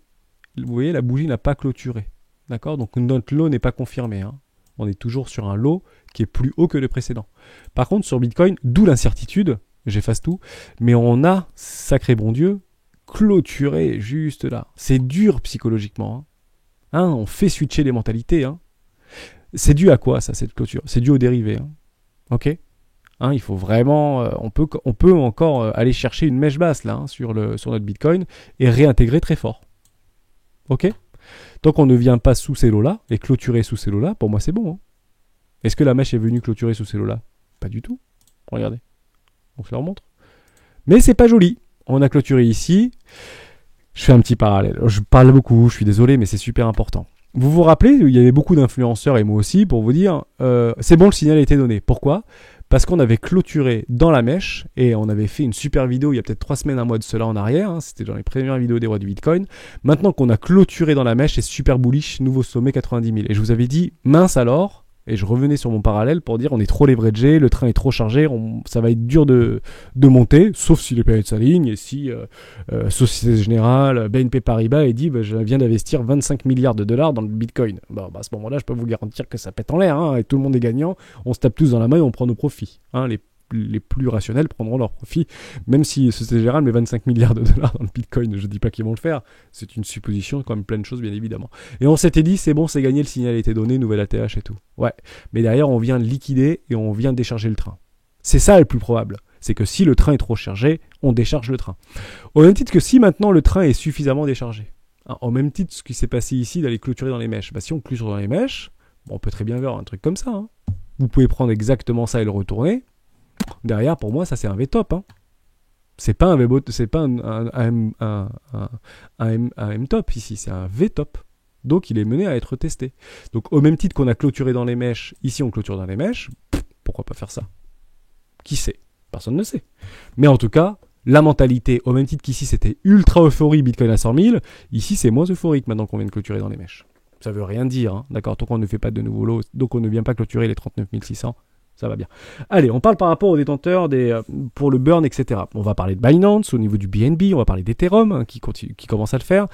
vous voyez, la bougie n'a pas clôturé. D'accord ? Donc, notre lot n'est pas confirmé. Hein. On est toujours sur un lot qui est plus haut que le précédent. Par contre, sur Bitcoin, d'où l'incertitude, j'efface tout, mais on a, sacré bon Dieu, clôturé juste là. C'est dur psychologiquement. Hein. On fait switcher les mentalités. Hein. C'est dû à quoi, ça, cette clôture ? C'est dû aux dérivés. Hein. Ok ? Hein, il faut vraiment, on peut encore aller chercher une mèche basse là, hein, sur notre Bitcoin et réintégrer très fort. Ok ? Tant qu'on ne vient pas sous ces lots-là et clôturer sous ces lots-là, pour moi c'est bon. Hein. Est-ce que la mèche est venue clôturer sous ces lots-là ? Pas du tout. Regardez. On se le remontre. Mais c'est pas joli. On a clôturé ici. Je fais un petit parallèle. Je parle beaucoup, je suis désolé, mais c'est super important. Vous vous rappelez, il y avait beaucoup d'influenceurs et moi aussi pour vous dire c'est bon, le signal a été donné. Pourquoi ? Parce qu'on avait clôturé dans la mèche et on avait fait une super vidéo il y a peut-être 3 semaines, un mois de cela en arrière. Hein, c'était dans les premières vidéos des rois du Bitcoin. Maintenant qu'on a clôturé dans la mèche, c'est super bullish, nouveau sommet 90 000. Et je vous avais dit, mince alors, et je revenais sur mon parallèle pour dire on est trop leveragé, le train est trop chargé, ça va être dur de monter, sauf si les périodes s'alignent et si Société Générale, BNP Paribas dit je viens d'investir 25 milliards de dollars dans le Bitcoin. Bon, à ce moment-là, je peux vous garantir que ça pète en l'air, hein, et tout le monde est gagnant, on se tape tous dans la main et on prend nos profits. Hein, les plus rationnels prendront leur profit, même si Société Générale met 25 milliards de dollars dans le Bitcoin, je dis pas qu'ils vont le faire, c'est une supposition comme plein de choses bien évidemment. Et on s'était dit, c'est bon, c'est gagné, le signal a été donné, nouvelle ATH et tout. Ouais, mais derrière on vient liquider et on vient décharger le train. C'est ça le plus probable, c'est que si le train est trop chargé, on décharge le train. Au même titre que si maintenant le train est suffisamment déchargé. Au même titre, ce qui s'est passé ici d'aller clôturer dans les mèches. Bah, si on clôture dans les mèches, on peut très bien voir un truc comme ça. Hein. Vous pouvez prendre exactement ça et le retourner. Derrière, pour moi, ça c'est un V-top. Hein. C'est pas un V-bot, c'est pas un M-top ici, c'est un V-top. Donc il est mené à être testé. Donc au même titre qu'on a clôturé dans les mèches, ici on clôture dans les mèches, pourquoi pas faire ça? Qui sait? Personne ne sait. Mais en tout cas, la mentalité, au même titre qu'ici c'était ultra euphorie, Bitcoin à 100 000, ici c'est moins euphorique maintenant qu'on vient de clôturer dans les mèches. Ça veut rien dire, hein, d'accord, tant qu'on ne fait pas de nouveaux lots, donc on ne vient pas clôturer les 39 600, ça va bien. Allez, on parle par rapport aux détenteurs pour le burn, etc. On va parler de Binance au niveau du BNB, on va parler d'Ethereum hein, qui commence à le faire.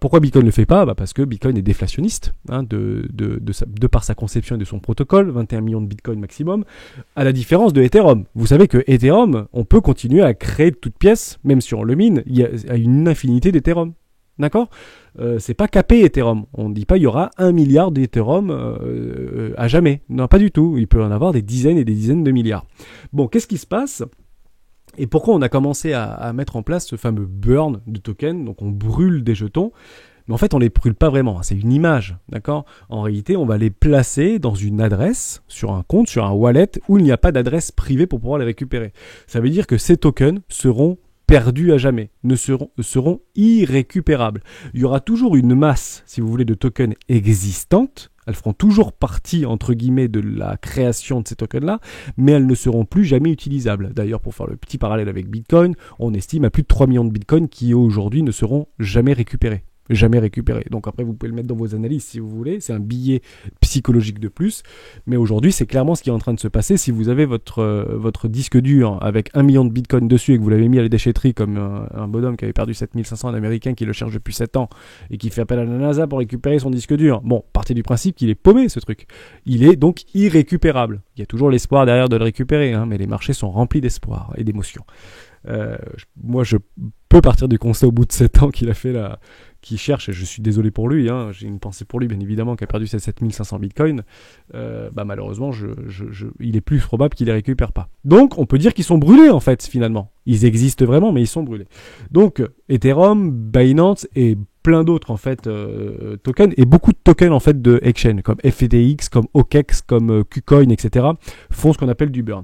Pourquoi Bitcoin ne le fait pas? Parce que Bitcoin est déflationniste, hein, de par sa conception et de son protocole, 21 millions de Bitcoin maximum, à la différence de Ethereum. Vous savez que Ethereum, on peut continuer à créer de toutes pièces, même si on le mine, il y a une infinité d'Ethereum. D'accord? C'est pas capé Ethereum. On ne dit pas il y aura 1 milliard d'Ethereum à jamais. Non, pas du tout. Il peut en avoir des dizaines et des dizaines de milliards. Bon, qu'est-ce qui se passe? Et pourquoi on a commencé à mettre en place ce fameux burn de tokens? Donc on brûle des jetons. Mais en fait, on les brûle pas vraiment. C'est une image, d'accord? En réalité, on va les placer dans une adresse, sur un compte, sur un wallet, où il n'y a pas d'adresse privée pour pouvoir les récupérer. Ça veut dire que ces tokens seront perdus à jamais, seront irrécupérables. Il y aura toujours une masse, si vous voulez, de tokens existantes. Elles feront toujours partie, entre guillemets, de la création de ces tokens-là, mais elles ne seront plus jamais utilisables. D'ailleurs, pour faire le petit parallèle avec Bitcoin, on estime à plus de 3 millions de Bitcoins qui, aujourd'hui, ne seront jamais récupérés. Jamais récupéré. Donc après, vous pouvez le mettre dans vos analyses si vous voulez. C'est un billet psychologique de plus. Mais aujourd'hui, c'est clairement ce qui est en train de se passer. Si vous avez votre disque dur avec 1 million de bitcoins dessus et que vous l'avez mis à la déchetterie comme un bonhomme qui avait perdu 7500, un américain qui le cherche depuis 7 ans et qui fait appel à la NASA pour récupérer son disque dur. Bon, partez du principe qu'il est paumé, ce truc. Il est donc irrécupérable. Il y a toujours l'espoir derrière de le récupérer, hein, mais les marchés sont remplis d'espoir et d'émotions. Moi, je peux partir du constat au bout de 7 ans qu'il a fait qui cherche, et je suis désolé pour lui, hein, j'ai une pensée pour lui bien évidemment, qui a perdu ses 7500 bitcoins, malheureusement il est plus probable qu'il les récupère pas. Donc on peut dire qu'ils sont brûlés en fait finalement. Ils existent vraiment mais ils sont brûlés. Donc Ethereum, Binance et plein d'autres en fait tokens, et beaucoup de tokens en fait de exchange comme FTX, comme OKEx, comme KuCoin, etc. font ce qu'on appelle du burn.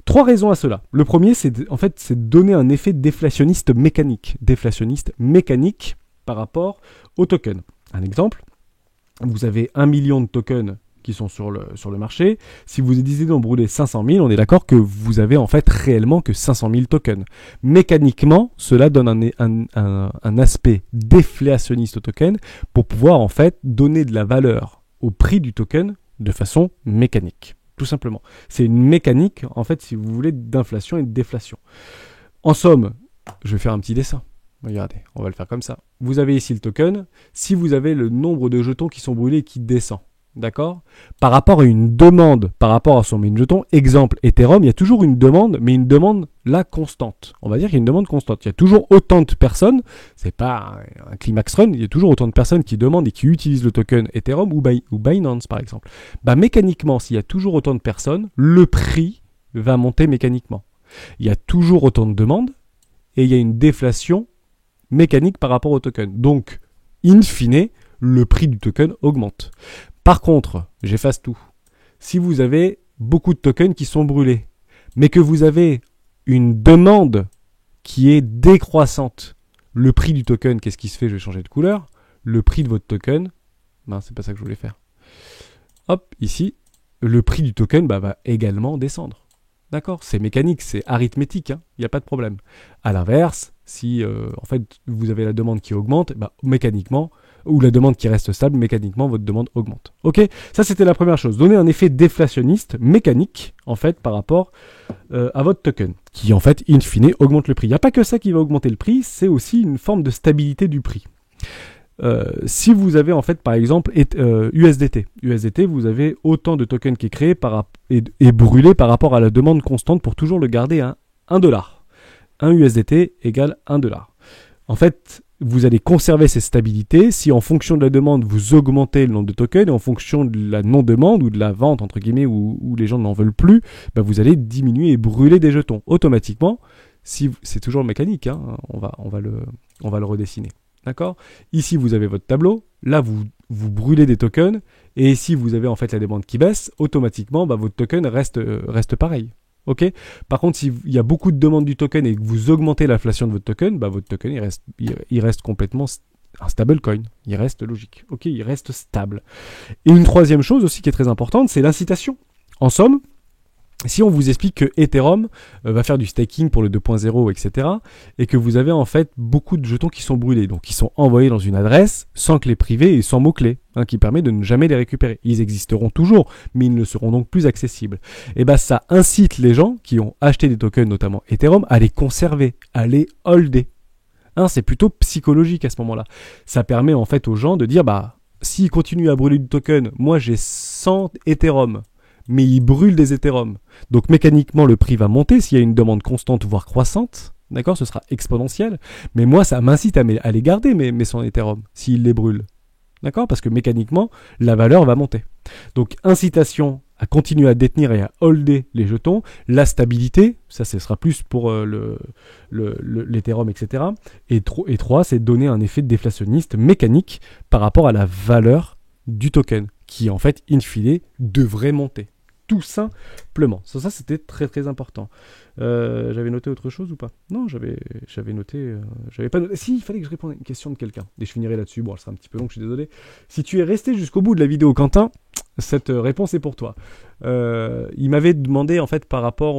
3 raisons à cela. Le premier, c'est de donner un effet déflationniste mécanique par rapport aux tokens. Un exemple, vous avez 1 million de tokens qui sont sur le marché. Si vous décidez d'en brûler 500 000, on est d'accord que vous avez en fait réellement que 500 000 tokens. Mécaniquement, cela donne un aspect déflationniste au token pour pouvoir en fait donner de la valeur au prix du token de façon mécanique. Tout simplement. C'est une mécanique, en fait, si vous voulez, d'inflation et de déflation. En somme, je vais faire un petit dessin. Regardez, on va le faire comme ça. Vous avez ici le token. Si vous avez le nombre de jetons qui sont brûlés et qui descend, d'accord? Par rapport à une demande, par rapport à son main jeton, exemple Ethereum, il y a toujours une demande, mais une demande là constante. On va dire qu'il y a une demande constante. Il y a toujours autant de personnes, c'est pas un climax run, il y a toujours autant de personnes qui demandent et qui utilisent le token Ethereum ou Binance par exemple. Mécaniquement, s'il y a toujours autant de personnes, le prix va monter mécaniquement. Il y a toujours autant de demandes et il y a une déflation mécanique par rapport au token. Donc, in fine, le prix du token augmente. Par contre, j'efface tout. Si vous avez beaucoup de tokens qui sont brûlés, mais que vous avez une demande qui est décroissante, le prix du token, qu'est-ce qui se fait? Je vais changer de couleur. Le prix de votre token, c'est pas ça que je voulais faire. Hop, ici, le prix du token va également descendre. D'accord? C'est mécanique, c'est arithmétique, il n'y a pas de problème. À l'inverse, si en fait vous avez la demande qui augmente, mécaniquement, ou la demande qui reste stable, mécaniquement votre demande augmente. Ok? Ça c'était la première chose. Donner un effet déflationniste mécanique en fait par rapport à votre token, qui en fait in fine augmente le prix. Il n'y a pas que ça qui va augmenter le prix, c'est aussi une forme de stabilité du prix. si vous avez en fait par exemple USDT, vous avez autant de tokens qui est créé et brûlé par rapport à la demande constante pour toujours le garder à 1 dollar. 1 USDT égale 1 dollar. En fait, vous allez conserver cette stabilité si en fonction de la demande, vous augmentez le nombre de tokens et en fonction de la non-demande ou de la vente, entre guillemets, où les gens n'en veulent plus, bah vous allez diminuer et brûler des jetons. Automatiquement, c'est toujours mécanique, hein, on va le redessiner. D'accord ? Ici, vous avez votre tableau. Là, vous brûlez des tokens. Et ici, vous avez en fait la demande qui baisse. Automatiquement, bah, votre token reste pareil. Ok ? Par contre, s'il y a beaucoup de demandes du token et que vous augmentez l'inflation de votre token il reste complètement un stablecoin. Il reste logique. Ok ? Il reste stable. Et une troisième chose aussi qui est très importante, c'est l'incitation. En somme, si on vous explique que Ethereum va faire du staking pour le 2.0, etc., et que vous avez en fait beaucoup de jetons qui sont brûlés, donc qui sont envoyés dans une adresse sans clé privée et sans mot-clé, hein, qui permet de ne jamais les récupérer. Ils existeront toujours, mais ils ne seront donc plus accessibles. Et ben ça incite les gens qui ont acheté des tokens, notamment Ethereum, à les conserver, à les holder. Hein, c'est plutôt psychologique à ce moment-là. Ça permet en fait aux gens de dire, bah, s'ils continuent à brûler du token, moi j'ai 100 Ethereum, mais ils brûlent des Ethereum. Donc mécaniquement, le prix va monter s'il y a une demande constante, voire croissante. D'accord ? Ce sera exponentiel. Mais moi, ça m'incite à les garder, mes 100 Ethereum, s'ils les brûlent. D'accord ? Parce que mécaniquement, la valeur va monter. Donc incitation à continuer à détenir et à holder les jetons. La stabilité, ça ce sera plus pour l'Ethereum, etc. Et 3, c'est donner un effet déflationniste mécanique par rapport à la valeur du token, qui en fait, in fine, devrait monter. Tout simplement. Ça c'était très très important. J'avais noté autre chose ou pas ? Non, j'avais noté... j'avais pas noté... Si, il fallait que je réponde à une question de quelqu'un. Et je finirai là-dessus. Bon, elle sera un petit peu longue, je suis désolé. Si tu es resté jusqu'au bout de la vidéo, Quentin, cette réponse est pour toi. Il m'avait demandé, en fait, par rapport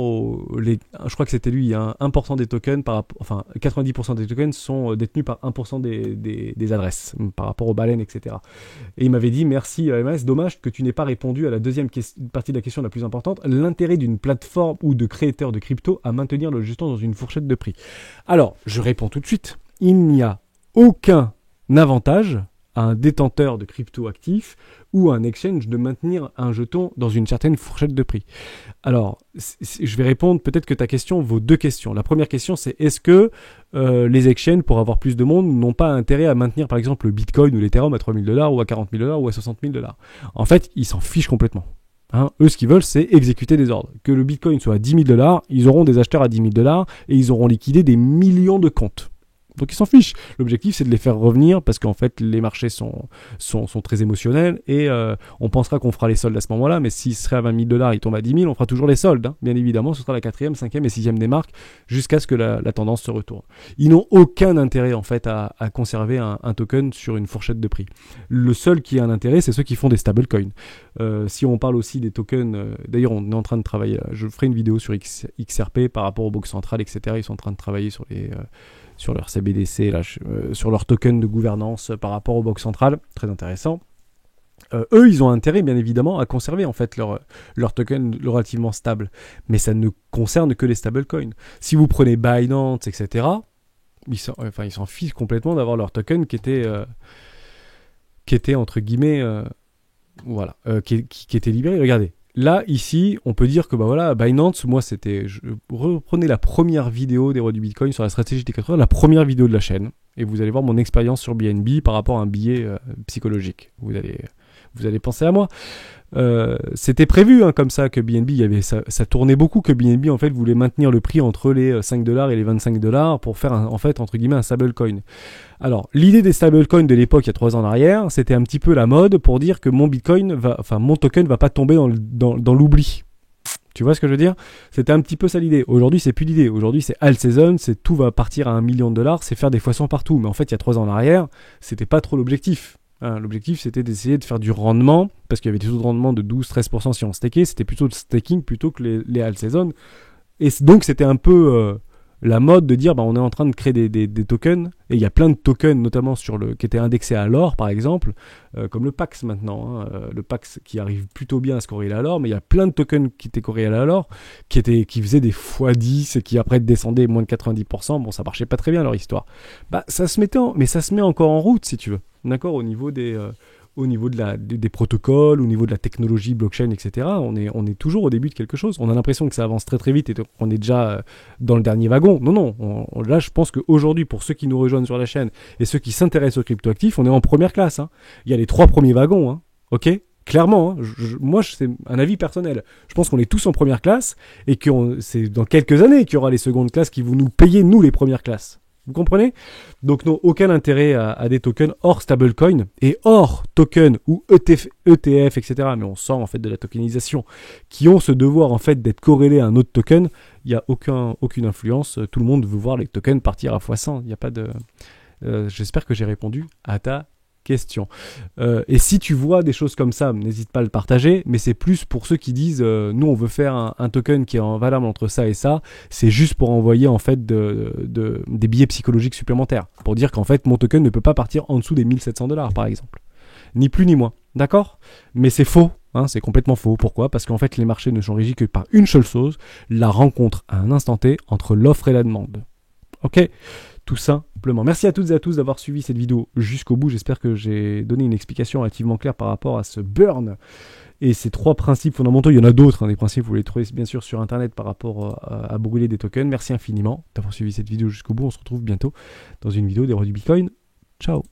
je crois que c'était lui, hein, 1% des tokens, 90% des tokens sont détenus par 1% des adresses, par rapport aux baleines, etc. Et il m'avait dit, merci AMS, dommage que tu n'aies pas répondu à la deuxième partie de la question la plus importante, l'intérêt d'une plateforme ou de créateur de crypto à maintenir le jeton dans une fourchette de prix. Alors, je réponds tout de suite, il n'y a aucun avantage à un détenteur de crypto actifs ou à un exchange de maintenir un jeton dans une certaine fourchette de prix. Alors, je vais répondre, peut-être que ta question vaut deux questions. La première question, c'est est-ce que les exchanges, pour avoir plus de monde, n'ont pas intérêt à maintenir par exemple le Bitcoin ou l'Ethereum à 3 000 $ ou à 40 000 $ ou à 60 000 $. En fait, ils s'en fichent complètement. Hein, eux, ce qu'ils veulent, c'est exécuter des ordres. Que le Bitcoin soit à 10 000 $, ils auront des acheteurs à 10 000 $ et ils auront liquidé des millions de comptes. Donc ils s'en fichent. L'objectif, c'est de les faire revenir parce qu'en fait, les marchés sont très émotionnels et on pensera qu'on fera les soldes à ce moment-là, mais s'il serait à 20 000 $, il tombe à 10 000, on fera toujours les soldes. Hein. Bien évidemment, ce sera la 4e, 5e et 6e des marques jusqu'à ce que la tendance se retourne. Ils n'ont aucun intérêt en fait à conserver un token sur une fourchette de prix. Le seul qui a un intérêt, c'est ceux qui font des stablecoins. Si on parle aussi des tokens, d'ailleurs on est en train de travailler, je ferai une vidéo sur XRP par rapport aux banques centrales, etc. Ils sont en train de travailler sur leur CBDC, sur leur token de gouvernance par rapport aux banques centrales, très intéressant. Eux, ils ont intérêt, bien évidemment, à conserver en fait leur token relativement stable, mais ça ne concerne que les stablecoins. Si vous prenez Binance, etc., ils s'en fichent complètement d'avoir leur token qui était entre guillemets, qui était libéré. Regardez. Là, ici, on peut dire que Binance, moi, je reprenais la première vidéo des rois du Bitcoin sur la stratégie des 4 heures, la première vidéo de la chaîne, et vous allez voir mon expérience sur BNB par rapport à un billet psychologique. Vous allez penser à moi. C'était prévu comme ça que BNB, ça tournait beaucoup, que BNB en fait voulait maintenir le prix entre les 5 $ et les 25 $ pour faire entre guillemets un stablecoin. Alors l'idée des stablecoins de l'époque il y a 3 ans en arrière, c'était un petit peu la mode pour dire que mon token va pas tomber dans l'oubli. Tu vois ce que je veux dire ? C'était un petit peu ça l'idée. Aujourd'hui, c'est plus l'idée. Aujourd'hui, c'est alt season, c'est tout va partir à 1 million de $, c'est faire des fois 100 partout. Mais en fait, il y a 3 ans en arrière, c'était pas trop l'objectif. L'objectif, c'était d'essayer de faire du rendement, parce qu'il y avait des taux de rendement de 12-13% si on stackait, c'était plutôt le staking plutôt que les alt season. Et donc, c'était un peu la mode de dire on est en train de créer des tokens, et il y a plein de tokens notamment qui étaient indexés à l'or par exemple, comme le Pax maintenant, hein, le Pax qui arrive plutôt bien à se corréler à l'or, mais il y a plein de tokens qui étaient corrélés à l'or, qui faisaient des x10 et qui après descendaient moins de 90%, bon ça marchait pas très bien leur histoire. Ça se met encore en route si tu veux, d'accord, au niveau des protocoles, au niveau de la technologie blockchain, etc. On est toujours au début de quelque chose. On a l'impression que ça avance très très vite et qu'on est déjà dans le dernier wagon. Non. Là, je pense qu'aujourd'hui, pour ceux qui nous rejoignent sur la chaîne et ceux qui s'intéressent aux cryptoactifs, on est en première classe. Hein. Il y a les 3 premiers wagons, hein. Ok ? Clairement, hein. Moi, c'est un avis personnel. Je pense qu'on est tous en première classe et que c'est dans quelques années qu'il y aura les secondes classes qui vont nous payer, nous, les premières classes. Vous comprenez? Donc non, aucun intérêt à des tokens hors stablecoin et hors token ou ETF, etc. Mais on sort en fait de la tokenisation qui ont ce devoir en fait d'être corrélés à un autre token. Il n'y a aucune influence. Tout le monde veut voir les tokens partir à x100. Il n'y a pas de... J'espère que j'ai répondu à ta question. Et si tu vois des choses comme ça, n'hésite pas à le partager, mais c'est plus pour ceux qui disent nous on veut faire un token qui est valable entre ça et ça, c'est juste pour envoyer en fait des billets psychologiques supplémentaires, pour dire qu'en fait mon token ne peut pas partir en dessous des $1 700 par exemple, ni plus ni moins, d'accord? Mais c'est faux, hein, c'est complètement faux. Pourquoi? Parce qu'en fait les marchés ne sont régis que par une seule chose, la rencontre à un instant T entre l'offre et la demande. Ok? Tout simplement. Merci à toutes et à tous d'avoir suivi cette vidéo jusqu'au bout. J'espère que j'ai donné une explication relativement claire par rapport à ce burn et ces 3 principes fondamentaux. Il y en a d'autres, hein, des principes, vous les trouvez bien sûr sur Internet par rapport à brûler des tokens. Merci infiniment d'avoir suivi cette vidéo jusqu'au bout. On se retrouve bientôt dans une vidéo des rois du Bitcoin. Ciao.